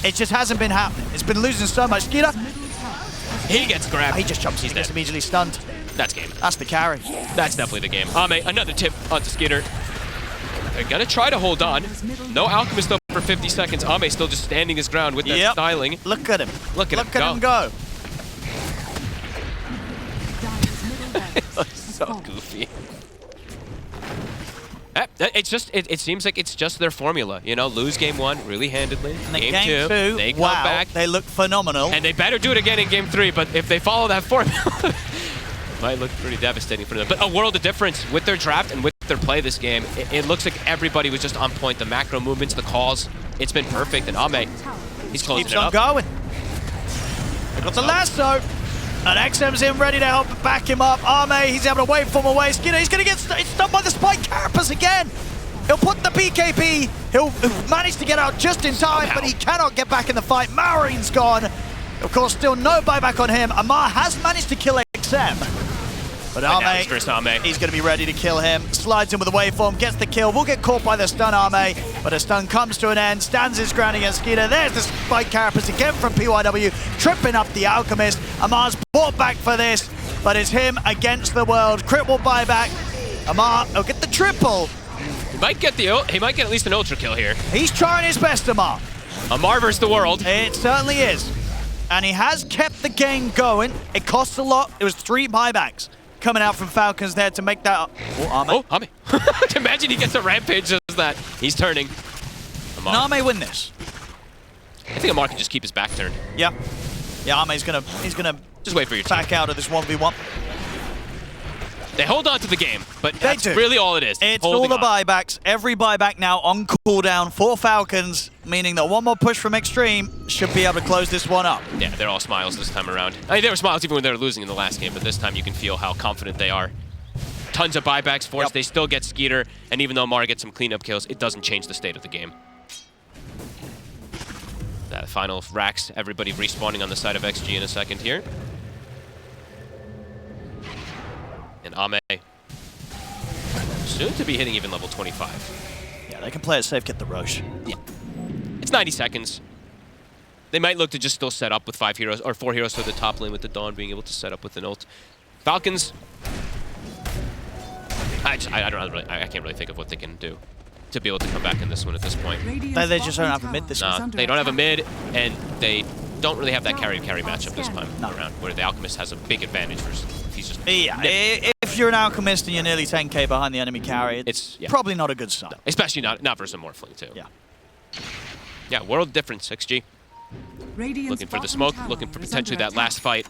It just hasn't been happening. It's been losing so much. Skeeter, He gets grabbed. he just jumps, he gets immediately stunned. That's game. That's the carry. That's definitely the game. Ame, another tip onto Skeeter. They're going to try to hold on. No Alchemist up for 50 seconds. Ame still just standing his ground with that styling. Look at him. Look at him go. So goofy. It seems like it's just their formula, you know. Lose game 1 really handedly. And then game 2, they come back. They look phenomenal. And they better do it again in game 3. But if they follow that formula, might look pretty devastating for them. But a world of difference with their draft and with their play this game. It looks like everybody was just on point. The macro movements, the calls, it's been perfect. And Ame, he's closing Keeps it on up. going. They got the lasso. And XM's in, ready to help back him up. Arme, he's able to wave from away. Skinner, he's going to get stunned by the Spike Carapace again. He'll put the BKB. He'll manage to get out just in time, but he cannot get back in the fight. Maureen's gone. Of course, still no buyback on him. Amar has managed to kill XM. But Arme, he's going to be ready to kill him. Slides in with a waveform, gets the kill. Will get caught by the stun, Arme, but a stun comes to an end. Stands his ground against Skeeter. There's the Spike Carapace again from PYW, tripping up the Alchemist. Amar's brought back for this, but it's him against the world. Crit will buy back. Amar will get the triple. He might get at least an ultra kill here. He's trying his best, Amar. Amar versus the world. It certainly is. And he has kept the game going. It costs a lot. It was 3 buybacks coming out from Falcons there to make that up. Oh, Ame. Imagine he gets a rampage just that. He's turning. Can Ame win this? I think Amar can just keep his back turned. Yeah. Yeah, Ame's gonna just wait for your back out of this 1v1. They hold on to the game, but that's really all it is. It's all the buybacks. Every buyback now on cooldown for Falcons, meaning that one more push from Xtreme should be able to close this one up. Yeah, they're all smiles this time around. I mean, they were smiles even when they were losing in the last game, but this time you can feel how confident they are. Tons of buybacks forced. They still get Skeeter, and even though Amar gets some cleanup kills, it doesn't change the state of the game. That final racks, everybody respawning on the side of XG in a second here. And Ame, soon to be hitting even level 25. Yeah, they can play it safe, get the Roche. Yeah. It's 90 seconds. They might look to just still set up with 5 heroes, or 4 heroes to the top lane with the Dawn being able to set up with an ult. Falcons, I can't really think of what they can do to be able to come back in this one at this point. They just don't have a mid this one. They don't have a mid, and they don't really have that carry matchup this time around, where the Alchemist has a big advantage versus he's just... Yeah, if you're an Alchemist and you're nearly 10k behind the enemy carry, it's probably not a good start. Especially not versus a Morphling, too. Yeah. Yeah, world difference, XG. Looking for the smoke, looking for potentially that last fight.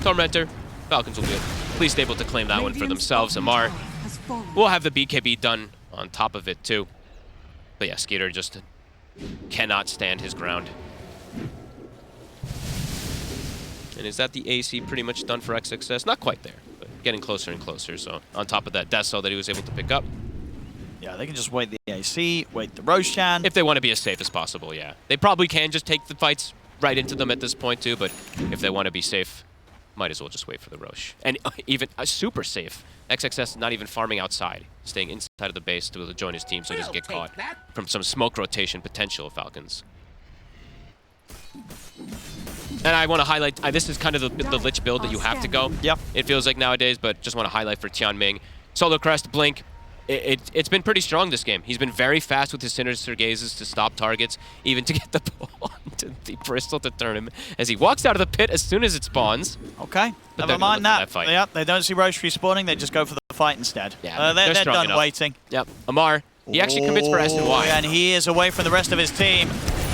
Tormentor, Falcons will be at least able to claim that one for themselves. Amar will have the BKB done on top of it too. But yeah, Skeeter just cannot stand his ground. And is that the AC pretty much done for XXS? Not quite there, but getting closer and closer. So on top of that Deso that he was able to pick up. Yeah, they can just wait the AC, wait the Roshan. If they want to be as safe as possible, yeah. They probably can just take the fights right into them at this point too, but if they want to be safe, might as well just wait for the Roche. And even super safe. XXS not even farming outside, staying inside of the base to be able to join his team so he doesn't get caught from some smoke rotation potential of Falcons. And I want to highlight, this is kind of the Lich build that you have to go. Yep. It feels like nowadays, but just want to highlight for Tianming. Solar Crest, Blink. It's been pretty strong this game. He's been very fast with his sinister gazes to stop targets, even to get the ball onto the Bristol to turn him as he walks out of the pit as soon as it spawns. Okay, but never mind that. Yep, they don't see Roche respawning, they just go for the fight instead. Yeah, they're done enough. waiting. Yep, Amar He actually commits for S&Y. And he is away from the rest of his team.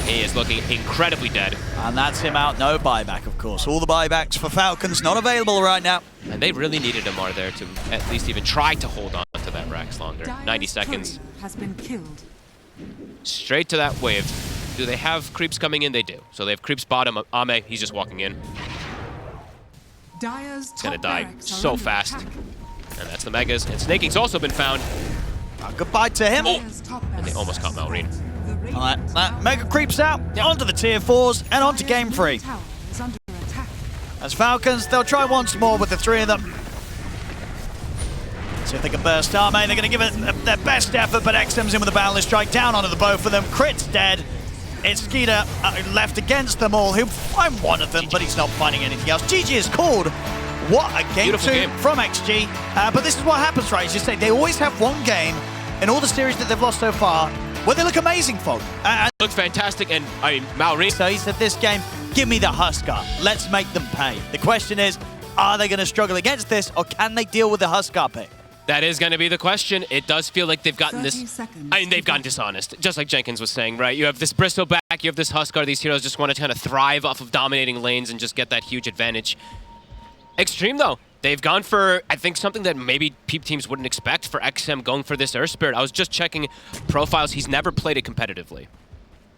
He is looking incredibly dead. And that's him out. No buyback, of course. All the buybacks for Falcons not available right now. And they really needed Amar there to at least even try to hold on to that Rax longer. 90 seconds. Has been killed. Straight to that wave. Do they have creeps coming in? They do. So they have creeps bottom. Ame, he's just walking in. Dyer's He's gonna top die barracks are so under fast. attack. And that's the Megas. And Snaking's also been found. Goodbye to him. Dyer's top And they barracks almost caught Malrine. The Radiant's All right, that tower- Mega creeps out, onto the tier 4s, and onto Dyer's game 3. middle tower is under attack. As Falcons, they'll try once more with the 3 of them. See if they can burst Ame. They're going to give it their best effort, but XM's in with a Boundless Strike down onto the both of them. Crit's dead. It's Skeeter left against them all. He'll find one of them, but he's not finding anything else. GG is called. What a game Beautiful 2 game. from XG. But this is what happens, right? As you say, they always have one game in all the series that they've lost so far where they look amazing, folk. Look fantastic, and I mean, Malrine. So he said, this game, give me the Huskar. Let's make them pay. The question is, are they going to struggle against this, or can they deal with the Huskar pick? That is going to be the question. It does feel like they've gotten 30 this. seconds I mean, they've to gotten go. dishonest, just like Jenkins was saying, right? You have this Bristol back, you have this Huskar. These heroes just want to kind of thrive off of dominating lanes and just get that huge advantage. Xtreme, though, they've gone for, I think, something that maybe peep teams wouldn't expect for XM going for this Earth Spirit. I was just checking profiles. He's never played it competitively.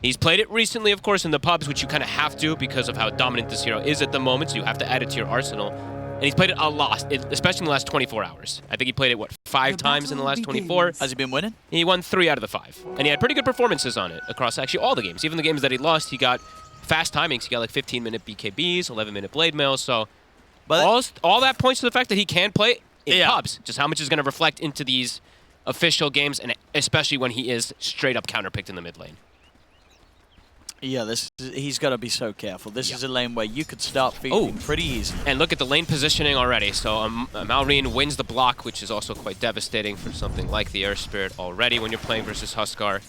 He's played it recently, of course, in the pubs, which you kind of have to because of how dominant this hero is at the moment, so you have to add it to your arsenal. And he's played it a lot, especially in the last 24 hours. I think he played it, what, 5 The times in the last battle 24? begins. Has he been winning? He won 3 out of the 5. And he had pretty good performances on it across actually all the games. Even the games that he lost, he got fast timings. He got like 15-minute BKBs, 11-minute blade mails, so But all that points to the fact that he can play in Yeah. pubs. Just how much is going to reflect into these official games, and especially when he is straight up counterpicked in the mid lane. yeah, he's got to be so careful. This Yeah. is a lane where you could start feeling pretty easy. And look at the lane positioning already. So Malrine wins the block, which is also quite devastating for something like the Earth Spirit already when you're playing versus Huskar.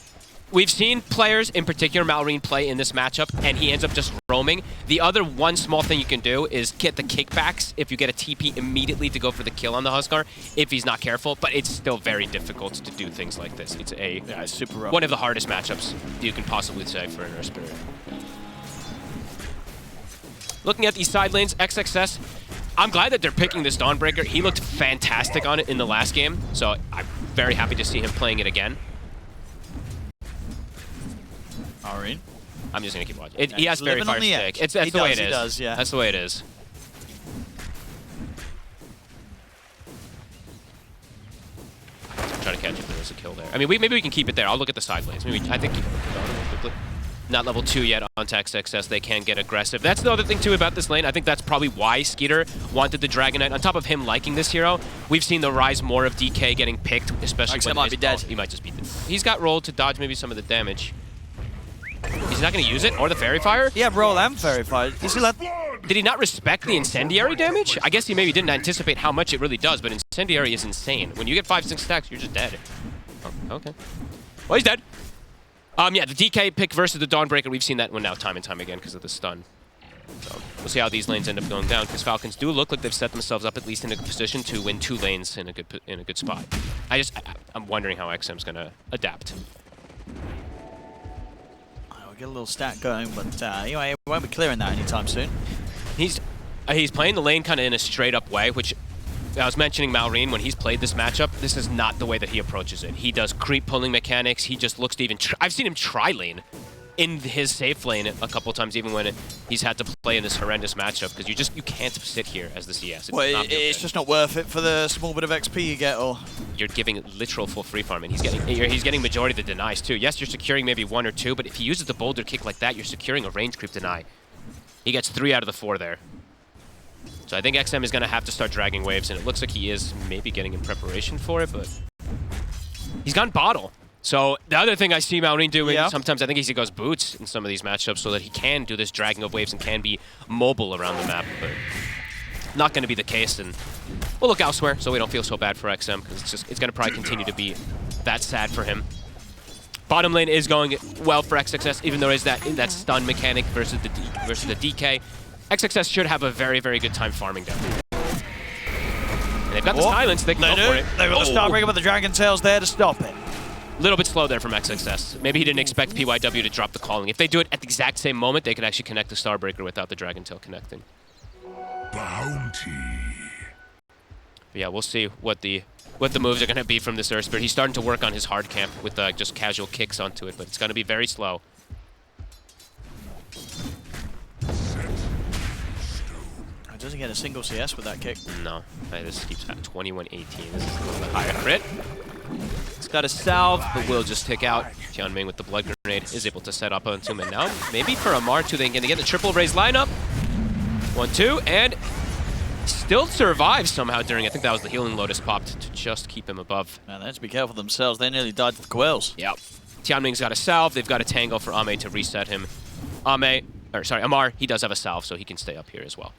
We've seen players, in particular Malrine, play in this matchup, and he ends up just roaming. The other one small thing you can do is get the kickbacks if you get a TP immediately to go for the kill on the Huskar, if he's not careful, but it's still very difficult to do things like this. It's It's super rough. one of the hardest matchups you can possibly say for an Earth Spirit. Looking at these side lanes, XXS, I'm glad that they're picking this Dawnbreaker. He looked fantastic on it in the last game, so I'm very happy to see him playing it again. Alright. I'm just gonna keep watching. He He's has very living on fire the stick. edge. That's He the way does, it he is. does, yeah. That's the way it is. Try to catch if there is a kill there. I mean, maybe we can keep it there. I'll look at the side lanes. I think keep it on real quickly. Not level 2 yet on XXS. They can get aggressive. That's the other thing too about this lane. I think that's probably why Skeeter wanted the Dragon Knight. On top of him liking this hero, we've seen the rise more of DK getting picked, especially Like, when might be dead. He might just be dead. He's got rolled to dodge maybe some of the damage. He's not going to use it, or the Fairy Fire? Yeah, roll and verified. You see that? Did he not respect the Incendiary damage? I guess he maybe didn't anticipate how much it really does, but Incendiary is insane. When you get 5-6 stacks, you're just dead. Oh, okay. Well, he's dead. Yeah, the DK pick versus the Dawnbreaker, we've seen that one now time and time again because of the stun. So we'll see how these lanes end up going down, because Falcons do look like they've set themselves up at least in a position to win 2 lanes in a good spot. I'm wondering how XM's going to adapt. I'll get a little stat going, but anyway, we won't be clearing that anytime soon. He's playing the lane kind of in a straight up way, which I was mentioning Malrine, when he's played this matchup, this is not the way that he approaches it. He does creep pulling mechanics. He just looks to even... I've seen him try lane in his safe lane a couple times, even when he's had to play in this horrendous matchup, because you can't sit here as the CS. It's just not worth it for the small bit of XP you get, or... You're giving literal full free farm, and he's getting majority of the denies too. Yes, you're securing maybe 1 or 2, but if he uses the boulder kick like that, you're securing a range creep deny. He gets 3 out of the 4 there. So I think XM is going to have to start dragging waves, and it looks like he is maybe getting in preparation for it, but he's gone bottle. So the other thing I see Malrine doing, sometimes I think he goes boots in some of these matchups so that he can do this dragging of waves and can be mobile around the map, but not going to be the case, and we'll look elsewhere so we don't feel so bad for XM, because it's going to probably continue to be that sad for him. Bottom lane is going well for XXS, even though there is that stun mechanic versus the DK. XXS should have a very, very good time farming down. And they've got the silence, they can go for it. They've got the Starbreaker with the Dragon Tails there to stop it. A little bit slow there from XXS. Maybe he didn't expect PYW to drop the calling. If they do it at the exact same moment, they could actually connect the Starbreaker without the Dragon Tail connecting. Bounty. But yeah, we'll see what the moves are going to be from this Earth Spirit. He's starting to work on his hard camp with just casual kicks onto it, but it's going to be very slow. Doesn't get a single CS with that kick. No, this keeps at 21-18. This is a little bit higher crit. It's got a salve, but will just tick out. Tianming with the blood grenade is able to set up onto him, and now maybe for Amar too, they can get the triple raise lineup. 1-2, and still survives somehow during. I think that was the healing lotus popped to just keep him above. Man, they have to be careful themselves. They nearly died to the Quells. Yep. Tianming's got a salve. They've got a tango for Ame to reset him. Amar, he does have a salve, so he can stay up here as well.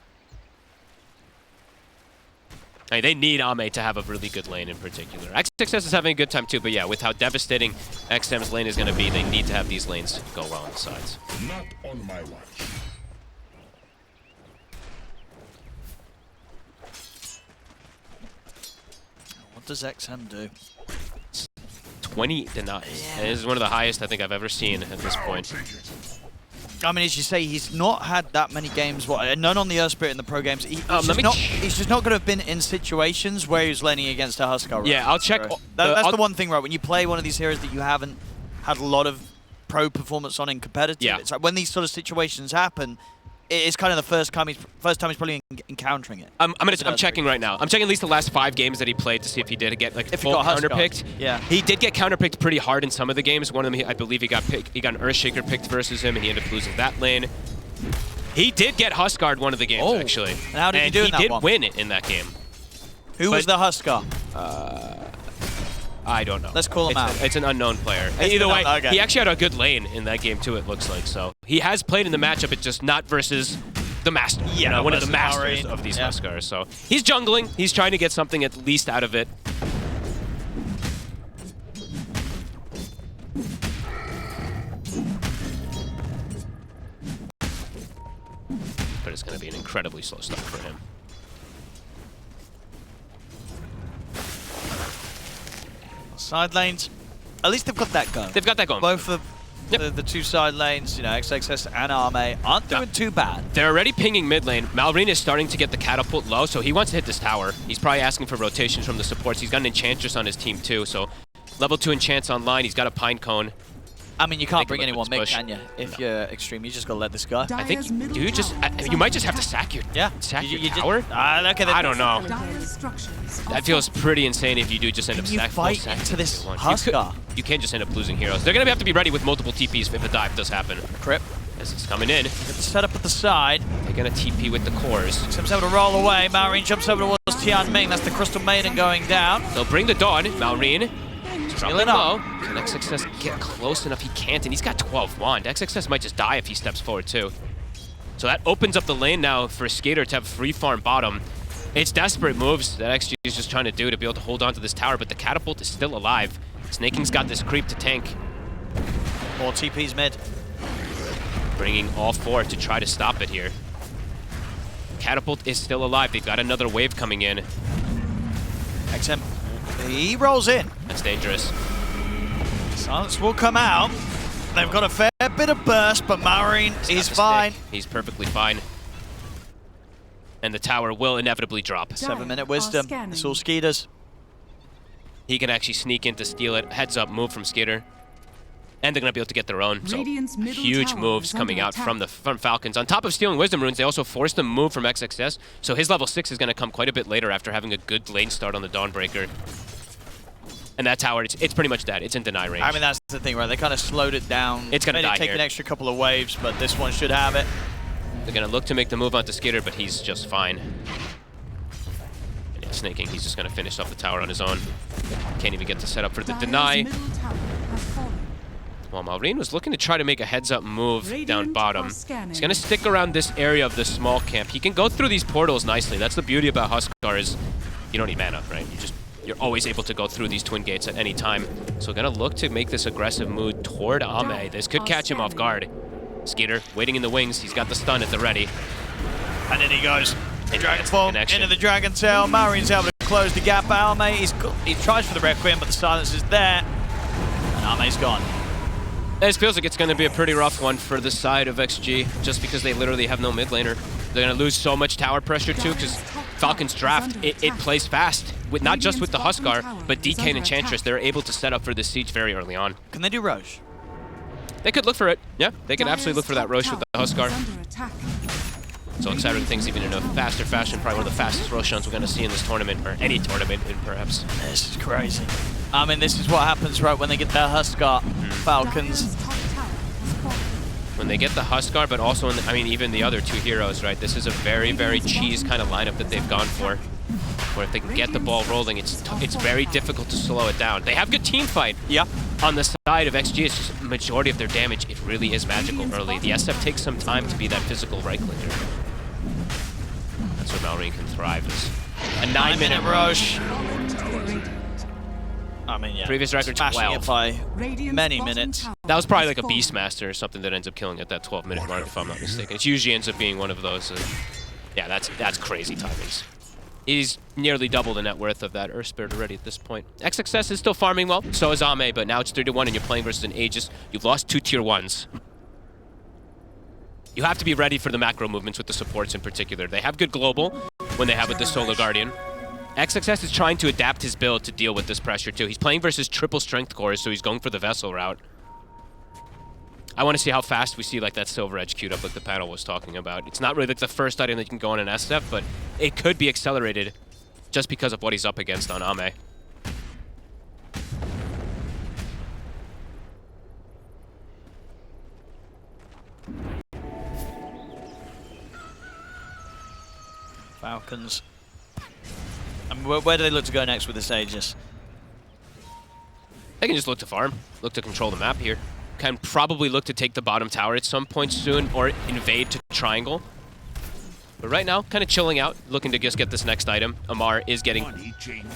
I mean, they need Ame to have a really good lane in particular. XXS is having a good time too, but yeah, with how devastating XM's lane is going to be, they need to have these lanes go well on the sides. Not on my watch. What does XM do? 20 denies. Yeah. This is one of the highest I think I've ever seen at this point. I mean, as you say, he's not had that many games. None on the Earth Spirit in the pro games. He's just not going to have been in situations where he was laning against a Huskar. Right? Yeah, I'll check. That's the one thing, right? When you play one of these heroes that you haven't had a lot of pro performance on in competitive, it's like when these sort of situations happen, it's kind of the first time he's probably encountering it. I'm checking right now. I'm checking at least the last 5 games that he played to see if he did get like full counterpicked. Yeah, he did get counterpicked pretty hard in some of the games. One of them, I believe, he got an Earthshaker picked versus him, and he ended up losing that lane. He did get Huskard one of the games actually. And how did he do in that one? He did win it in that game. Who was the Huskar? I don't know. Let's call him out. It's an unknown player. Either way, he actually had a good lane in that game too, it looks like. So he has played in the matchup, it's just not versus the master. Yeah, one of the masters of these Huskars. So he's jungling. He's trying to get something at least out of it. But it's going to be an incredibly slow start for him. Side lanes, at least they've got that going. They've got that going. Both of the 2 side lanes, XXS and Ame, aren't doing too bad. They're already pinging mid lane. Malrine is starting to get the catapult low, so he wants to hit this tower. He's probably asking for rotations from the supports. He's got an Enchantress on his team too, so level 2 enchants online. He's got a Pine Cone. I mean, you can't bring anyone mid, can you? If you're Xtreme, you just gotta let this go. I think you might just have to sack your tower. Okay, I don't know. That feels pretty insane if you do just end up sacking into this Huskar. You can just end up losing heroes. They're gonna have to be ready with multiple TPs if a dive does happen. Crip. As it's coming in. Get the setup at the side. They're gonna TP with the cores. Jumps over to roll away. Malrine jumps over towards Tianming. That's the Crystal Maiden going down. They'll bring the Dawn. Malrine. Healing up. Can XXS get close enough? He can't, and he's got 12 wand. XXS might just die if he steps forward too. So that opens up the lane now for Skater to have free farm bottom. It's desperate moves that XG is just trying to do to be able to hold on to this tower, but the catapult is still alive. Snaking's got this creep to tank. More TP's mid. Bringing all 4 to try to stop it here. Catapult is still alive. They've got another wave coming in. XM, he rolls in. That's dangerous. Silence will come out. They've got a fair bit of burst, but Malrine is fine. He's perfectly fine. And the tower will inevitably drop. 7-minute wisdom. It's all Skeeters. He can actually sneak in to steal it. Heads up move from Skater. And they're going to be able to get their own. So huge moves coming out from Falcons. On top of stealing Wisdom Runes, they also forced them move from XXS. So his level 6 is going to come quite a bit later after having a good lane start on the Dawnbreaker. And that tower, it's pretty much dead. It's in deny range. I mean, that's the thing, right? They kind of slowed it down. It's going to die take here. An extra couple of waves, but this one should have it. They're going to look to make the move onto Skater, but he's just fine. And yeah, Snaking, he's just going to finish off the tower on his own. Can't even get to set up for the deny. Well, Malrine was looking to try to make a heads-up move down bottom. He's going to stick around this area of the small camp. He can go through these portals nicely. That's the beauty about Huskar is you don't need mana, right? You're always able to go through these twin gates at any time. So we're going to look to make this aggressive move toward Ame. This could catch him off guard. Skater waiting in the wings. He's got the stun at the ready. And in he goes. Dragon Form into the Dragon Tail. Malrine's able to close the gap. Ame, he tries for the Requiem, but the silence is there. Ame's gone. This feels like it's going to be a pretty rough one for the side of XG, just because they literally have no mid laner. They're going to lose so much tower pressure too, because Falcons draft, it plays fast. Not just with the Huskar, but DK and Enchantress, they're able to set up for this siege very early on. Can they do Roche? They could look for it. Yeah, they could absolutely look for that Roche with the Huskar. So excited to things even in a faster fashion, probably one of the fastest Roshan's we're going to see in this tournament, or any tournament, perhaps. This is crazy. I mean, this is what happens right when they get their Huskar, Falcons. When they get the Huskar, but also, even the other two heroes, right? This is a very, very cheese kind of lineup that they've gone for. Where if they can get the ball rolling, it's very difficult to slow it down. They have good team fight. Yeah. On the side of XG, it's just majority of their damage, it really is magical early. The SF takes some time to be that physical right-clicker. That's where Malrine can thrive, is a 9-minute Roche. I mean, yeah. Previous record, smashing 12. it by many minutes. That was probably like a Beastmaster or something that ends up killing at that 12-minute mark, if I'm not mistaken. It usually ends up being one of those. Yeah, that's crazy timings. He's nearly double the net worth of that Earth Spirit already at this point. XXS is still farming well, so is Ame, but now it's 3-1 and you're playing versus an Aegis. You've lost 2 tier 1s. You have to be ready for the macro movements with the supports in particular. They have good global when they have with the Solar Guardian. XXS is trying to adapt his build to deal with this pressure too. He's playing versus triple strength cores, so he's going for the Vessel route. I want to see how fast we see like that Silver Edge queued up like the panel was talking about. It's not really like the first item that you can go on an SF, but it could be accelerated just because of what he's up against on Ame. Falcons. I mean, where do they look to go next with this Aegis? They can just look to farm, look to control the map here. Can probably look to take the bottom tower at some point soon, or invade to triangle. But right now, kind of chilling out, looking to just get this next item. Amar is getting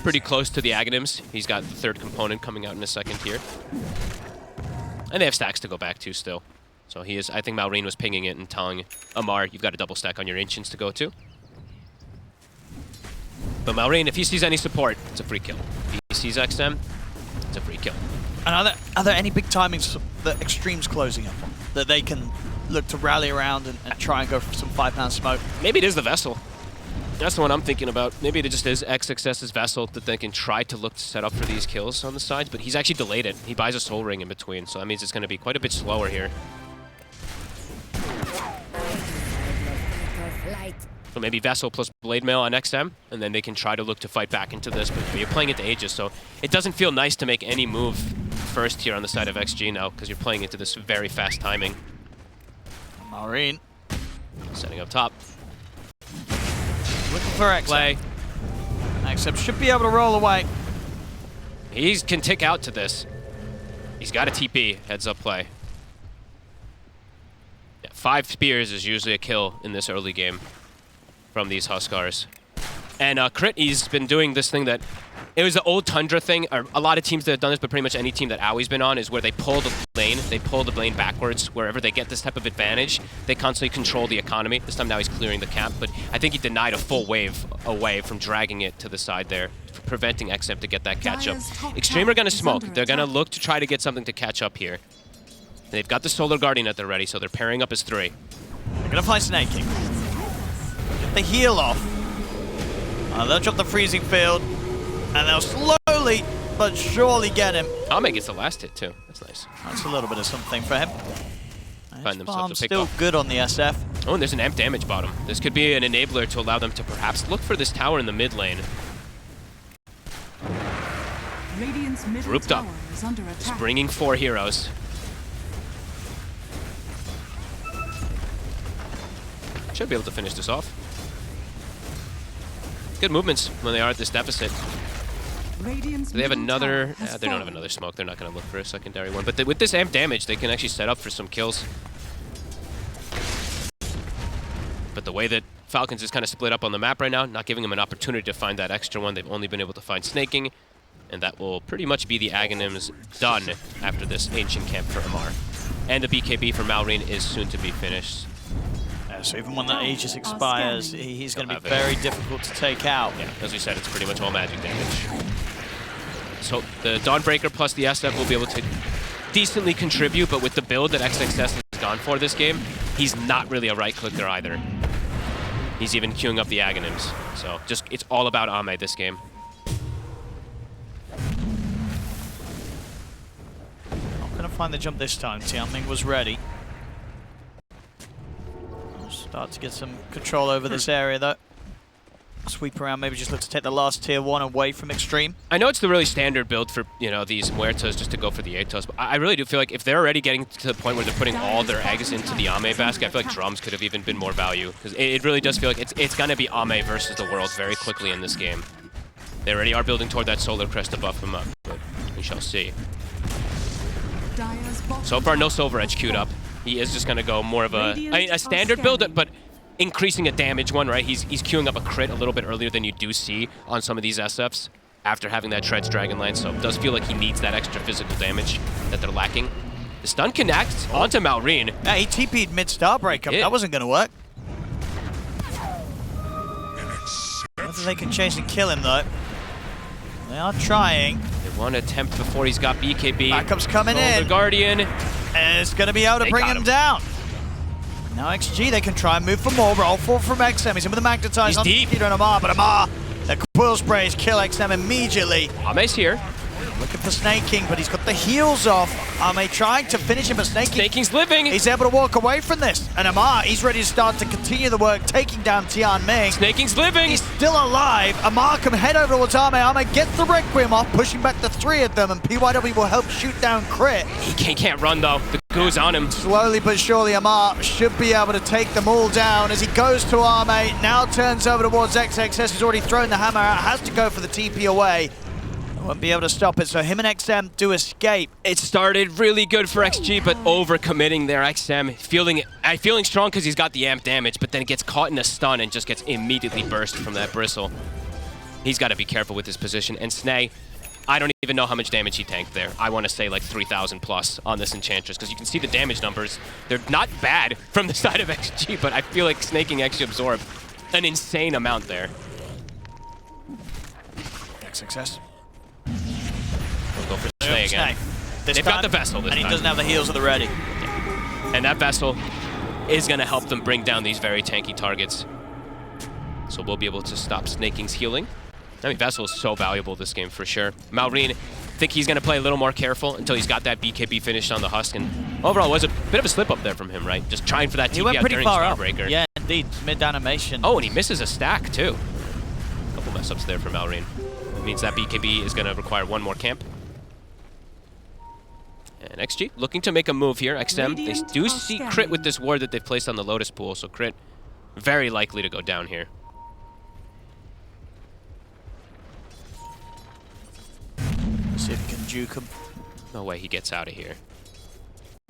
pretty close to the Aghanims. He's got the third component coming out in a second here. And they have stacks to go back to still. So he is, I think Malrine was pinging it and telling Amar, you've got a double stack on your Ancients to go to. But Malrine, if he sees any support, it's a free kill. If he sees XM, it's a free kill. And are there any big timings that Xtreme's closing up on that they can look to rally around and try and go for some 5-pound smoke? Maybe it is the Vessel. That's the one I'm thinking about. Maybe it just is XXS's Vessel that they can try to look to set up for these kills on the sides, but he's actually delayed it. He buys a Soul Ring in between, so that means it's going to be quite a bit slower here. So maybe Vessel plus Blade Mail on XM, and then they can try to look to fight back into this, but you're playing it to Aegis, so it doesn't feel nice to make any move first here on the side of XG now, because you're playing into this very fast timing. Malrine. Setting up top. Looking for XM. Play. XM should be able to roll away. He can tick out to this. He's got a TP, heads up play. Yeah, 5 spears is usually a kill in this early game from these Huskars. And Crit, he's been doing this thing that, it was the old Tundra thing, or a lot of teams that have done this, but pretty much any team that Aui's been on is where they pull the lane backwards. Wherever they get this type of advantage, they constantly control the economy. This time now he's clearing the cap, but I think he denied a full wave away from dragging it to the side there, preventing XM to get that catch up. Xtreme are going to smoke. They're going to look to try to get something to catch up here. They've got the Solar Guardian at their ready, so they're pairing up as 3. They're going to find Snaking. Get the heal off. They'll drop the freezing field, and they'll slowly but surely get him. Ame gets the last hit too. That's nice. That's a little bit of something for him. Find themselves a pick still off. good on the SF. Oh, and there's an amp damage bottom. This could be an enabler to allow them to perhaps look for this tower in the mid lane. Grouped up. Just bringing 4 heroes. Should be able to finish this off. Good movements when they are at this deficit. They have another... they don't have another smoke. They're not going to look for a secondary one. But with this amp damage, they can actually set up for some kills. But the way that Falcons is kind of split up on the map right now, not giving them an opportunity to find that extra one. They've only been able to find Snaking. And that will pretty much be the Aghanims done after this Ancient Camp for Amar. And the BKB for Malrine is soon to be finished. So even when that Aegis expires, he's going to be very difficult to take out. Yeah, as we said, it's pretty much all magic damage. So the Dawnbreaker plus the SF will be able to decently contribute, but with the build that XXS has gone for this game, he's not really a right clicker either. He's even queuing up the Aghanims. So just, it's all about Ame this game. Not going to find the jump this time. Tianming was ready. We'll start to get some control over this area though. Sweep around, maybe just look to take the last tier 1 away from Xtreme. I know it's the really standard build for, you know, these Muertos just to go for the Atos, but I really do feel like if they're already getting to the point where they're putting all their eggs into the Ame basket, I feel like drums could have even been more value. Because it really does feel like it's going to be Ame versus the world very quickly in this game. They already are building toward that Solar Crest to buff him up, but we shall see. So far, no Silver Edge queued up. He is just going to go more of a standard build, but increasing a damage one, right? He's queuing up a crit a little bit earlier than you do see on some of these SFs after having that Treads Dragonlance, so it does feel like he needs that extra physical damage that they're lacking. The stun connects onto Malrine. Yeah, he TP'd mid-star breakup. That wasn't going to work. Whether they can chase and kill him, though. They are trying. They want to attempt before he's got BKB. Backup's coming in. The Guardian. And it's going to be able to bring him down. Now XG, they can try and move for more. Roll forward from XM. He's in with the Magnetize on Peter and Amar, but Amar, the Quill Sprays kill XM immediately. Ame's here. Looking for Snake King, but he's got the heals off. Ame trying to finish him, but Snake King's living. He's able to walk away from this. And Amar, he's ready to start to continue the work, taking down Tianming. Snake King's living. He's still alive. Amar can head over towards Ame. Ame gets the Requiem off, pushing back the 3 of them, and PYW will help shoot down Crit. He can't run, though. The goo's on him. Slowly but surely, Amar should be able to take them all down as he goes to Ame. Now turns over towards XXS, who's already thrown the hammer out, has to go for the TP away. Won't be able to stop it, so him and XM do escape. It started really good for XG, but overcommitting there. XM feeling strong because he's got the amp damage, but then it gets caught in a stun and just gets immediately burst from that bristle. He's got to be careful with his position. And Snay, I don't even know how much damage he tanked there. I want to say like 3,000 plus on this Enchantress, because you can see the damage numbers. They're not bad from the side of XG, but I feel like Snaking actually absorbed an insane amount there. Success. We'll go for Snay again. They've got the Vessel this time. And he doesn't have the heals at the ready. Yeah. And that Vessel is going to help them bring down these very tanky targets. So we'll be able to stop Snaking's healing. I mean, Vessel is so valuable this game for sure. Malrine, I think he's going to play a little more careful until he's got that BKB finished on the Husk. And overall, it was a bit of a slip up there from him, right? Just trying for that TP out during Starbreaker. Yeah, indeed. Mid-animation. Oh, and he misses a stack, too. A couple mess-ups there for Malrine. It means that BKB is going to require one more camp. And XG looking to make a move here. XM, they do see Crit with this ward that they've placed on the Lotus Pool, so Crit very likely to go down here. See if he can juke him. No way he gets out of here.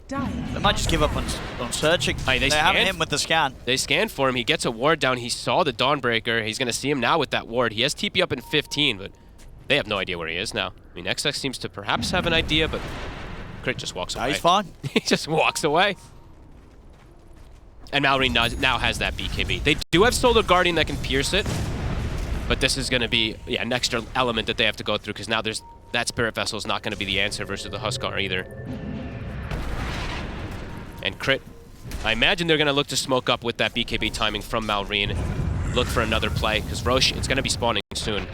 They might just give up on searching. They have him with the scan. They scanned for him. He gets a ward down. He saw the Dawnbreaker. He's going to see him now with that ward. He has TP up in 15, but they have no idea where he is now. I mean, XX seems to perhaps have an idea, but Crit just walks away. He's fine. He just walks away. And Malrine now has that BKB. They do have Solar Guardian that can pierce it, but this is going to be an extra element that they have to go through, because now there's that Spirit Vessel is not going to be the answer versus the Huskar either. And Crit, I imagine they're going to look to smoke up with that BKB timing from Malrine. Look for another play, because Roche, it's going to be spawning soon.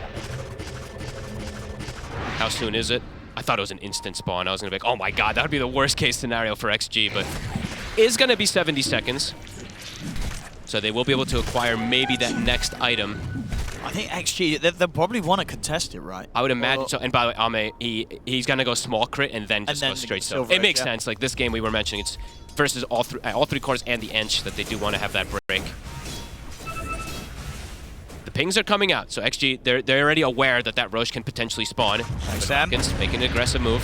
How soon is it? I thought it was an instant spawn. I was going to be like, oh my god, that would be the worst case scenario for XG, but is going to be 70 seconds. So they will be able to acquire maybe that next item. I think XG, they'll probably want to contest it, right? I would imagine so. And by the way, Ame, he's going to go small Crit and then just go straight silver. It makes sense. Like this game we were mentioning, it's versus all three cores and the Ench that they do want to have that break. The pings are coming out, so XG, they're already aware that Roche can potentially spawn. Falcons making an aggressive move.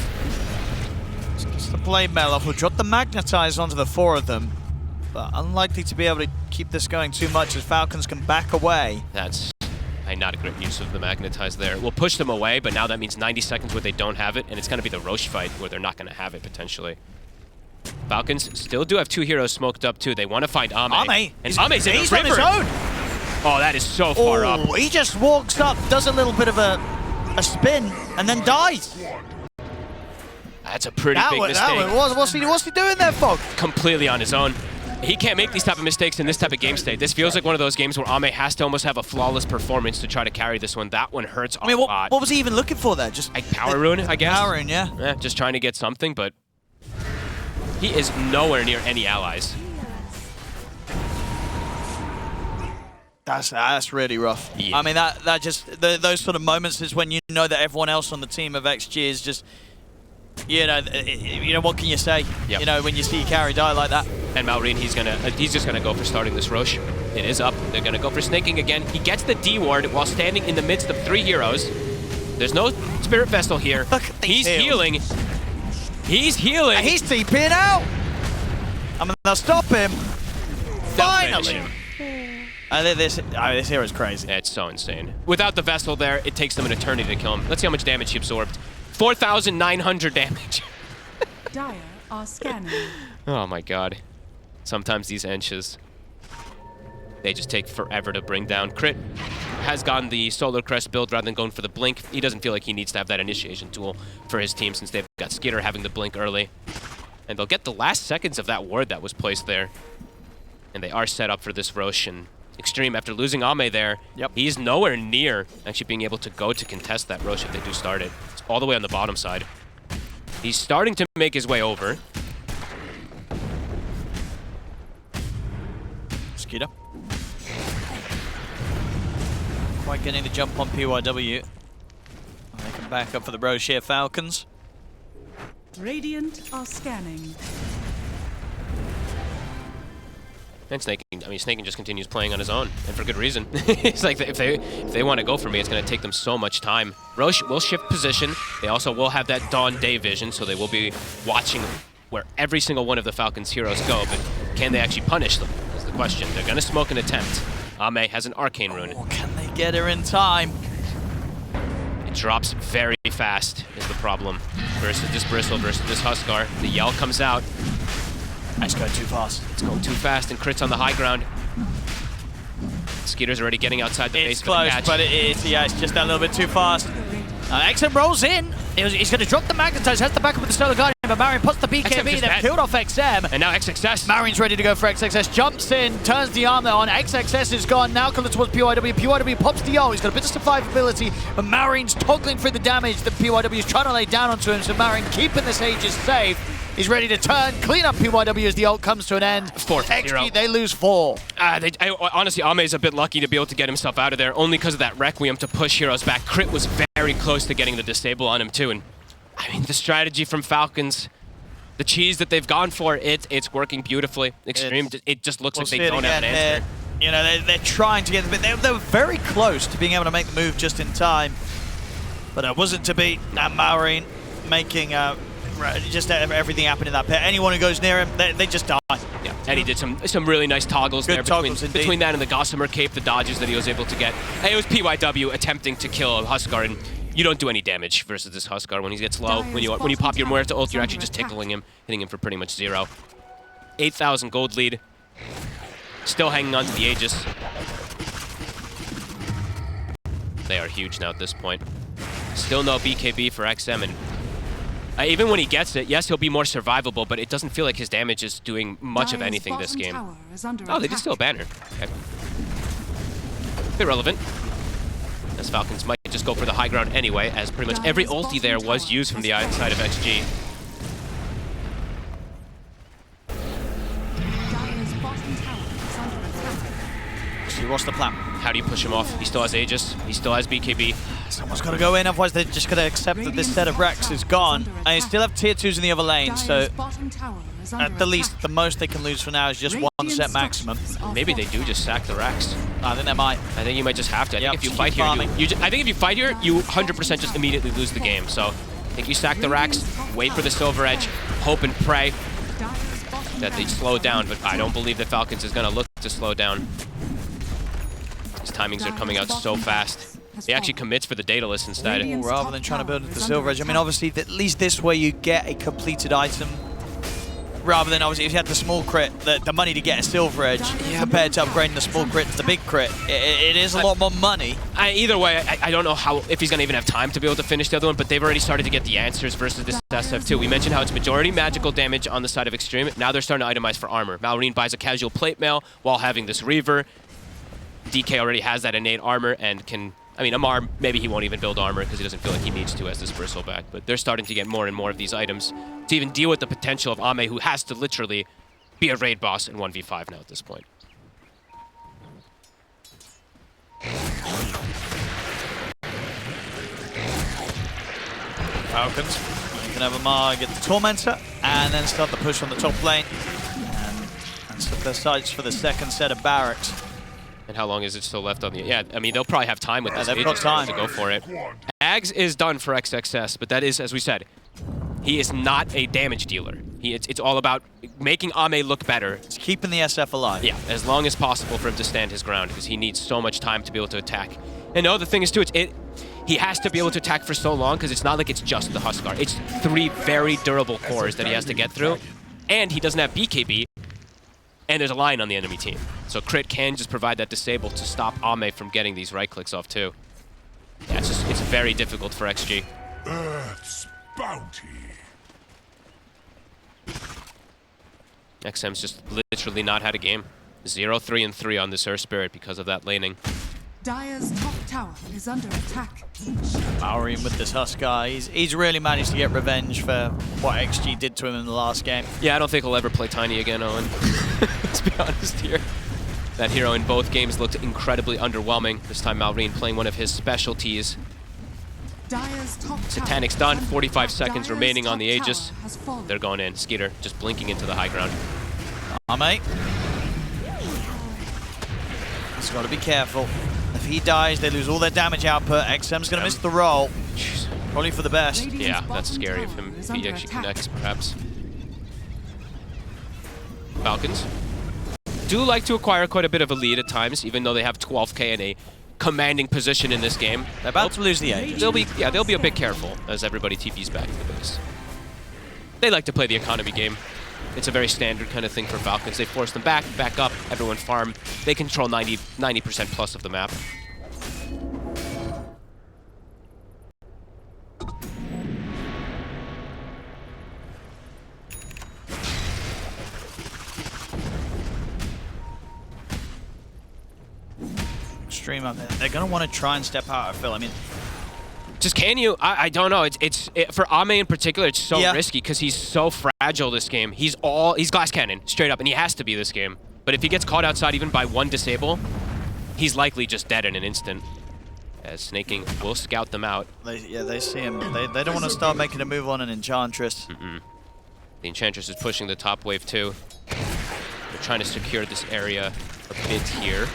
Just the Blade Mail off. We'll drop the Magnetize onto the 4 of them, but unlikely to be able to keep this going too much as Falcons can back away. That's not a great use of the Magnetize there. We'll push them away, but now that means 90 seconds where they don't have it, and it's going to be the Roche fight where they're not going to have it potentially. Falcons still do have 2 heroes smoked up too. They want to find Ame. And Ame's in the river. On his own. Oh, that is so far up. He just walks up, does a little bit of a spin, and then dies. That's a pretty big mistake. What's he doing there, Fog? Completely on his own. He can't make these type of mistakes in this type of game state. This feels like one of those games where Ame has to almost have a flawless performance to try to carry this one. That one hurts a lot. What was he even looking for there? Just like power rune, I guess. Power rune, yeah. Yeah, just trying to get something, but he is nowhere near any allies. That's really rough. Yeah. I mean, that just those sort of moments is when you know that everyone else on the team of XG is just, you know, what can you say? Yep. You know, when you see carry die like that. And Maureen, he's just gonna go for starting this Roche. It is up. They're gonna go for snaking again. He gets the D ward while standing in the midst of 3 heroes. There's no Spirit Vessel here. Look at these He's healing. He's healing. And he's TPing out. I'm gonna stop him. Finally. This hero is crazy. It's so insane. Without the Vessel there, it takes them an eternity to kill him. Let's see how much damage he absorbed. 4,900 damage. Dire are scanning. Oh my god. Sometimes these enches, they just take forever to bring down. Crit has gone the Solar Crest build rather than going for the Blink. He doesn't feel like he needs to have that initiation tool for his team since they've got Skitter having the Blink early. And they'll get the last seconds of that ward that was placed there. And they are set up for this Roche. And Xtreme, after losing Ame there, he's nowhere near actually being able to go to contest that Roche if they do start it. It's all the way on the bottom side. He's starting to make his way over. Skitter. Quite getting the jump on PYW. They can back up for the Roche here, Falcons. Radiant are scanning. And Snaking, I mean, Snaking just continues playing on his own, and for good reason. It's like, if they want to go for me, it's going to take them so much time. Roche will shift position. They also will have that Dawn Day vision, so they will be watching where every single one of the Falcons' heroes go, but can they actually punish them, is the question. They're going to smoke an attempt. Ame has an Arcane Rune. Oh, can they get her in time? It drops very fast, is the problem. Versus this Bristle, versus this Huskar. The Yell comes out. It's going too fast. It's going too fast, and Crit's on the high ground. Skeeter's already getting outside the base It's close, but it's just that little bit too fast. XM rolls in. He's going to drop the Magnetize, has the backup with the Solar Guardian, but Marion puts the BKB, they've killed off XM. And now XXS. Marion's ready to go for XXS, jumps in, turns the arm there on. XXS is gone, now coming towards PYW. PYW pops the ult, he's got a bit of survivability, but Marion's toggling through the damage that PYW is trying to lay down onto him, so Marion keeping this Aegis safe. He's ready to turn, clean up PYW as the ult comes to an end. 4-0. They lose 4. Honestly, Ame is a bit lucky to be able to get himself out of there, only because of that Requiem to push heroes back. Crit was very close to getting the disable on him too, and I mean, the strategy from Falcons, the cheese that they've gone for, it's working beautifully. Xtreme, it just looks like they don't have an answer. You know, they're trying to get the bit. They were very close to being able to make the move just in time, but it wasn't to beat. Now Maureen making just everything happen in that pit. Anyone who goes near him, they just die. Yeah, and he did some really nice toggles Good there toggles between that and the Gossamer Cape, the dodges that he was able to get. And it was PYW attempting to kill Huskar, and you don't do any damage versus this Huskar when he gets low. When you pop your Muerta ult, you're actually just tickling him, hitting him for pretty much 0. 8,000 gold lead. Still hanging on to the Aegis. They are huge now at this point. Still no BKB for XM, and even when he gets it, yes, he'll be more survivable, but it doesn't feel like his damage is doing much of anything this game. Oh, they did steal a banner. Okay. Irrelevant. As Falcons might just go for the high ground anyway, as pretty much every ulti there was used from the inside of XG. So what's the plan? How do you push him off? He still has Aegis. He still has BKB. Someone's got to go in, otherwise they're just going to accept that this set of Rex is gone. And they still have tier 2s in the other lane, so at the least, the most they can lose for now is just 1 set maximum. Maybe they do just sack the Rex. I think they might. I think you might just have to. I think if you fight here, I think if you fight here, you 100% just immediately lose the game. So I think you sack the Rex, wait for the Silver Edge, hope and pray that they slow down. But I don't believe that Falcons is going to look to slow down. His timings are coming out so fast. He actually commits for the Daedalus instead. Rather than trying to build into the Silver Edge. I mean, obviously, at least this way you get a completed item. rather than obviously if you had the small crit, the money to get a silver edge compared to upgrading the small crit to the big crit. It is a lot more money. Either way, I don't know if he's going to even have time to be able to finish the other one, but they've already started to get the answers versus this SF2. We mentioned how it's majority magical damage on the side of Xtreme. Now they're starting to itemize for armor. Malrine buys a casual plate mail while having this Reaver. DK already has that innate armor and can... I mean, Amar, maybe he won't even build armor because he doesn't feel like he needs to as this bristleback, but they're starting to get more and more of these items to even deal with the potential of Ame, who has to literally be a raid boss in 1v5 now at this point. Falcons, you can have Amar get the Tormentor and then start the push on the top lane and set their sights for the second set of barracks. And how long is it still left on the... Yeah, I mean, they'll probably have time with this. They've got time to go for it. Ags is done for XXS, but that is, as we said, he is not a damage dealer. It's all about making Ame look better. It's keeping the SF alive. Yeah, as long as possible for him to stand his ground, because he needs so much time to be able to attack. And no, the thing is, too, he has to be able to attack for so long, because it's not like it's just the Huskar. It's 3 very durable cores that he has to get through, and he doesn't have BKB, and there's a line on the enemy team. So Crit can just provide that disable to stop Ame from getting these right clicks off too. Yeah, it's very difficult for XG. Earth's bounty. XM's just literally not had a game. 0-3-3 on this Earth Spirit because of that laning. Dire's top tower is under attack. Maureen with this Huskar, he's really managed to get revenge for what XG did to him in the last game. Yeah, I don't think he'll ever play Tiny again, Owen. Let's be honest here. That hero in both games looked incredibly underwhelming. This time Malrine playing one of his specialties. Dire's top Satanic's done, 45 seconds remaining on the Aegis. They're going in. Skeeter just blinking into the high ground. Ame. He's got to be careful. If he dies, they lose all their damage output. XM's going to miss the roll. Probably for the best. Yeah, that's scary of him if he actually connects, perhaps. Falcons do like to acquire quite a bit of a lead at times, even though they have 12k and a commanding position in this game. They're about to lose the edge. They'll be a bit careful as everybody TP's back to the base. They like to play the economy game. It's a very standard kind of thing for Falcons. They force them back up, everyone farm. They control 90% plus of the map. Xtreme up there. They're going to want to try and step out, I feel. I mean, just can you? I don't know. It's for Ame in particular, it's so risky because he's so fragile this game. He's glass cannon, straight up, and he has to be this game. But if he gets caught outside even by one disable, he's likely just dead in an instant. As Snaking will scout them out. They see him. They don't want to start making a move on an Enchantress. The Enchantress is pushing the top wave too. They're trying to secure this area a bit here.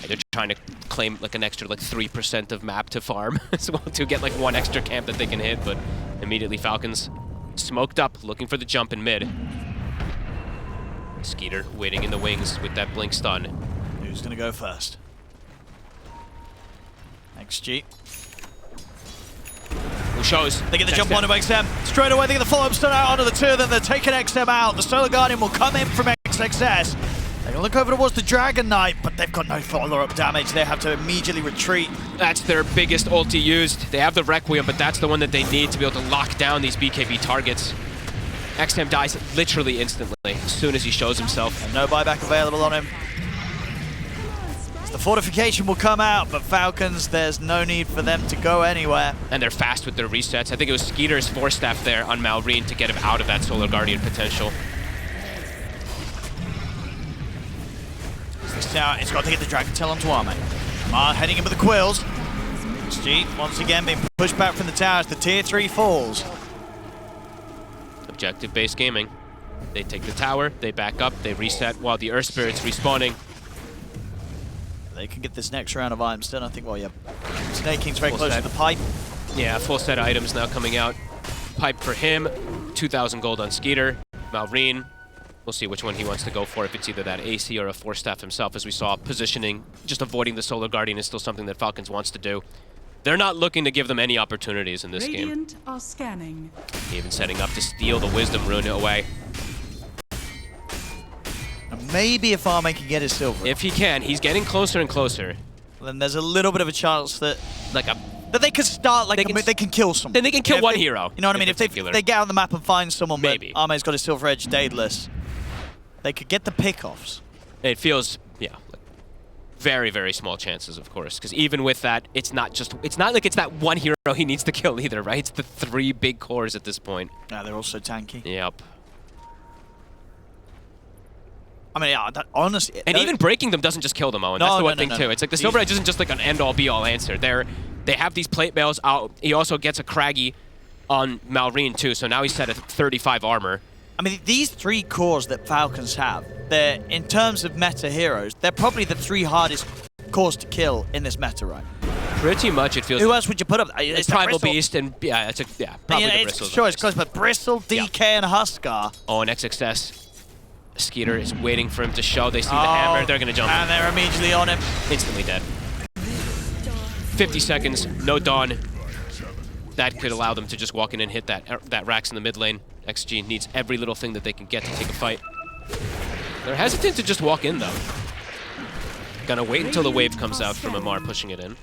They're trying to claim like an extra 3% of map to farm as well to get one extra camp that they can hit, but immediately Falcons smoked up, looking for the jump in mid. Skeeter waiting in the wings with that blink stun. Who's gonna go first? XG. Who shows? They get the jump onto XM. Straight away they get the follow-up stun out onto the two, then they're taking XM out. The Solar Guardian will come in from XXS. They're going to look over towards the Dragon Knight, but they've got no follow-up damage. They have to immediately retreat. That's their biggest ulti used. They have the Requiem, but that's the one that they need to be able to lock down these BKB targets. XM dies literally instantly as soon as he shows himself. And no buyback available on him. The fortification will come out, but Falcons, there's no need for them to go anywhere. And they're fast with their resets. I think it was Skeeter's Force Staff there on Malrine to get him out of that Solar Guardian potential. It's got to get the Dragon Tail onto Ame. Mar heading in with the Quills. XG once again being pushed back from the tower as the tier 3 falls. Objective-based gaming. They take the tower, they back up, they reset while the Earth Spirit's respawning. They can get this next round of items done, I think, Snaking's very close to the pipe. Yeah, full set of items now coming out. Pipe for him, 2,000 gold on Skeeter. Malrine, we'll see which one he wants to go for, if it's either that AC or a Force Staff himself. As we saw, positioning, just avoiding the Solar Guardian is still something that Falcons wants to do. They're not looking to give them any opportunities in this game. Radiant are scanning. Even setting up to steal the Wisdom Rune away. And maybe if Arme can get his silver, If he can, he's getting closer and closer. then there's a little bit of a chance that Like a that they could start like they can kill someone. Then they can kill If one they- hero. You know what I in mean? If particular. they get on the map and find someone, Maybe. but Arme's got his silver edge Daedalus, they could get the pickoffs. It feels, yeah, like very, very small chances, of course. Because even with that, it's not like it's that one hero he needs to kill either, right? It's the 3 big cores at this point. Yeah, they're also tanky. Yep. I mean, yeah, honestly, And even breaking them doesn't just kill them, Owen. No, That's the no, one no, thing, no. too. It's like the Silver Edge isn't just like an end-all, be-all answer. They have these plate mails out. He also gets a Craggy on Malrine, too, so now he's set at 35 armor. I mean, these 3 cores that Falcons have, they're, in terms of meta heroes, they're probably the 3 hardest cores to kill in this meta, right? Pretty much, it feels Who else would you put up? it's the Primal Bristle. Beast, and yeah, probably the it's Bristles. sure, it's close, but Bristle, DK, and Huskar. Oh, and XXS. Skeeter is waiting for him to show. They see the hammer. They're going to jump. And they're immediately on him. Instantly dead. 50 seconds, no Dawn. That could allow them to just walk in and hit that Rax in the mid lane. XG needs every little thing that they can get to take a fight. They're hesitant to just walk in, though. Gonna wait until the wave comes out from Amar pushing it in.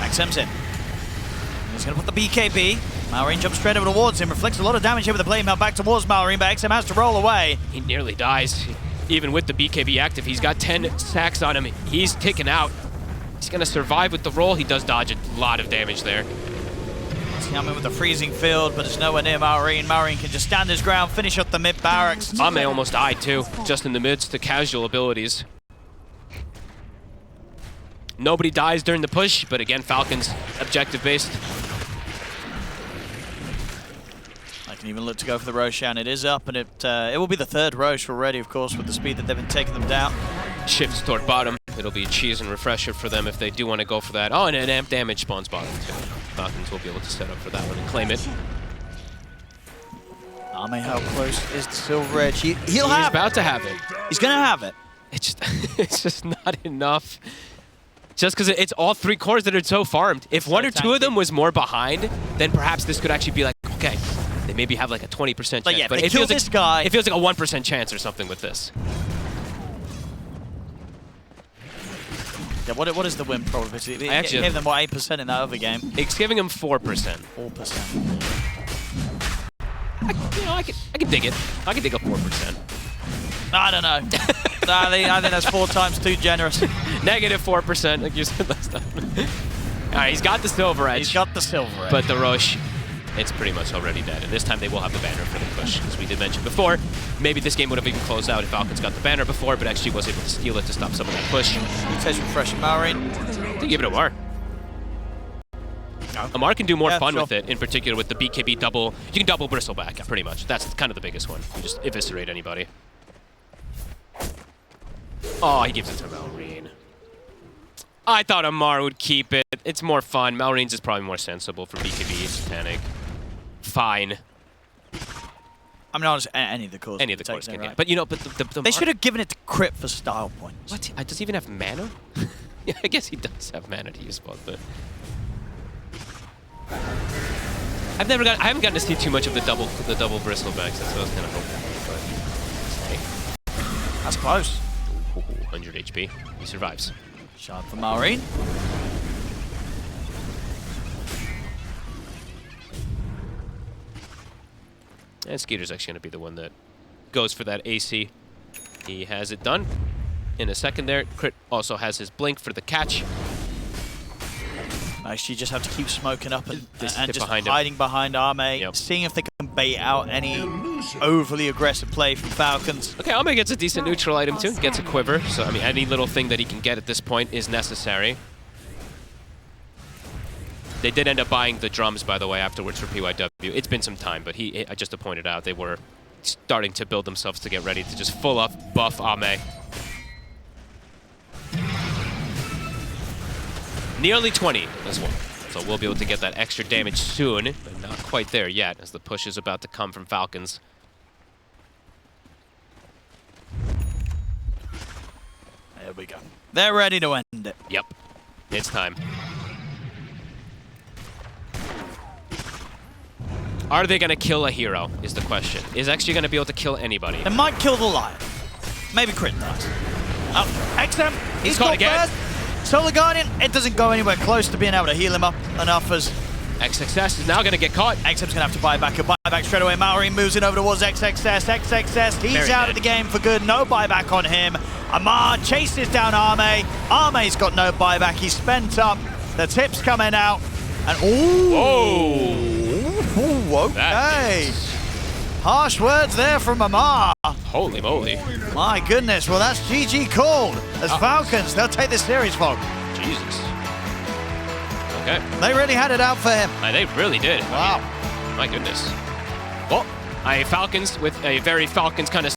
XM's in. He's going to put the BKB. Malrine jumps straight over towards him, reflects a lot of damage here with the blade mail back towards Malrine, but XM has to roll away. He nearly dies. Even with the BKB active, he's got 10 stacks on him. He's taken out. He's gonna survive with the roll. He does dodge a lot of damage there. Coming with the freezing field, but it's nowhere near Malrine. Malrine can just stand his ground, finish up the mid barracks. Ame almost died too, just in the midst of casual abilities. Nobody dies during the push, but again, Falcons objective-based. I can even look to go for the Roshan. It is up, and it will be the 3rd Rosh already, of course, with the speed that they've been taking them down. Shifts toward bottom. It'll be a cheese and refresher for them if they do want to go for that. Oh, and an amp damage spawns bottom too. Falcons will be able to set up for that one and claim it. Ame, how close is the Silver Edge? He'll He's have about to have it. He's going to have it. It's just not enough. Just because it's all 3 cores that are so farmed. If 1 or 2 of them was more behind, then perhaps this could actually be like, okay, they maybe have like a 20% chance. But yeah, but they it kill feels this like, guy. It feels like a 1% chance or something with this. Yeah, what is the win probability? It actually- gave them, what, 8% in that other game? It's giving him 4%. 4%. I can dig it. I can dig a 4%. I don't know. I think that's 4 times too generous. Negative 4%, like you said last time. All right, he's got the Silver Edge. He's got the Silver Edge. But the Roche, it's pretty much already dead. And this time they will have the banner for the push, as we did mention before. Maybe this game would have even closed out if Falcons got the banner before, but actually was able to steal it to stop some of that push. Who takes refreshing Malrine? They give it Amar. Amar can do more fun sure. with it, in particular with the BKB double. You can double bristle back, pretty much. That's kind of the biggest one. You just eviscerate anybody. Oh, he gives it to Malrine. I thought Amar would keep it. It's more fun. Malrine's is probably more sensible for BKB, Satanic. Fine. I mean, honestly, any of the cores. Any of the take cores it, can right? get. But you know, but the They should have given it to Crypt for style points. What? Does he even have mana? Yeah, I guess he does have mana to use both, but I haven't gotten to see too much of the double bristlebacks. That's what I was kind of hoping. But That's close. ooh, 100 HP. He survives. Shot for Malrine. And Skeeter's actually going to be the one that goes for that AC. He has it done in a second there. Crit also has his blink for the catch. Actually, just have to keep smoking up and Just just behind him. hiding behind Arme, Yep. seeing if they can bait out any overly aggressive play from Falcons. Okay, Ame gets a decent neutral item too. Gets a quiver. So, I mean, any little thing that he can get at this point is necessary. They did end up buying the drums, by the way, afterwards for PYW. It's been some time, but just to point it out, they were starting to build themselves to get ready to just full up buff Ame. Nearly 20 as well. So we'll be able to get that extra damage soon, but not quite there yet, as the push is about to come from Falcons. There we go. They're ready to end it. Yep. It's time. Are they going to kill a hero, is the question. Is Xtreme going to be able to kill anybody? They might kill the Lion. Maybe crit dies. Oh, Xtreme, he's caught got again. first. Solar Guardian, it doesn't go anywhere close to being able to heal him up enough as XXS is now going to get caught. Xtrem's going to have to buy back. He'll buy back straight away. Maori moves in over towards XXS. XXS, he's Very out dead. of the game for good. No buyback on him. Amar chases down Arme. Arme's got no buyback. He's spent up. The tip's coming out. And Whoa. Okay. That is- Harsh words there from Amar. Holy moly. My goodness. Well, that's GG called. As Falcons, they'll take this series, folks. Jesus. Okay. They really had it out for him. They really did. Wow. My goodness. Well, Falcons with a very Falcons kind of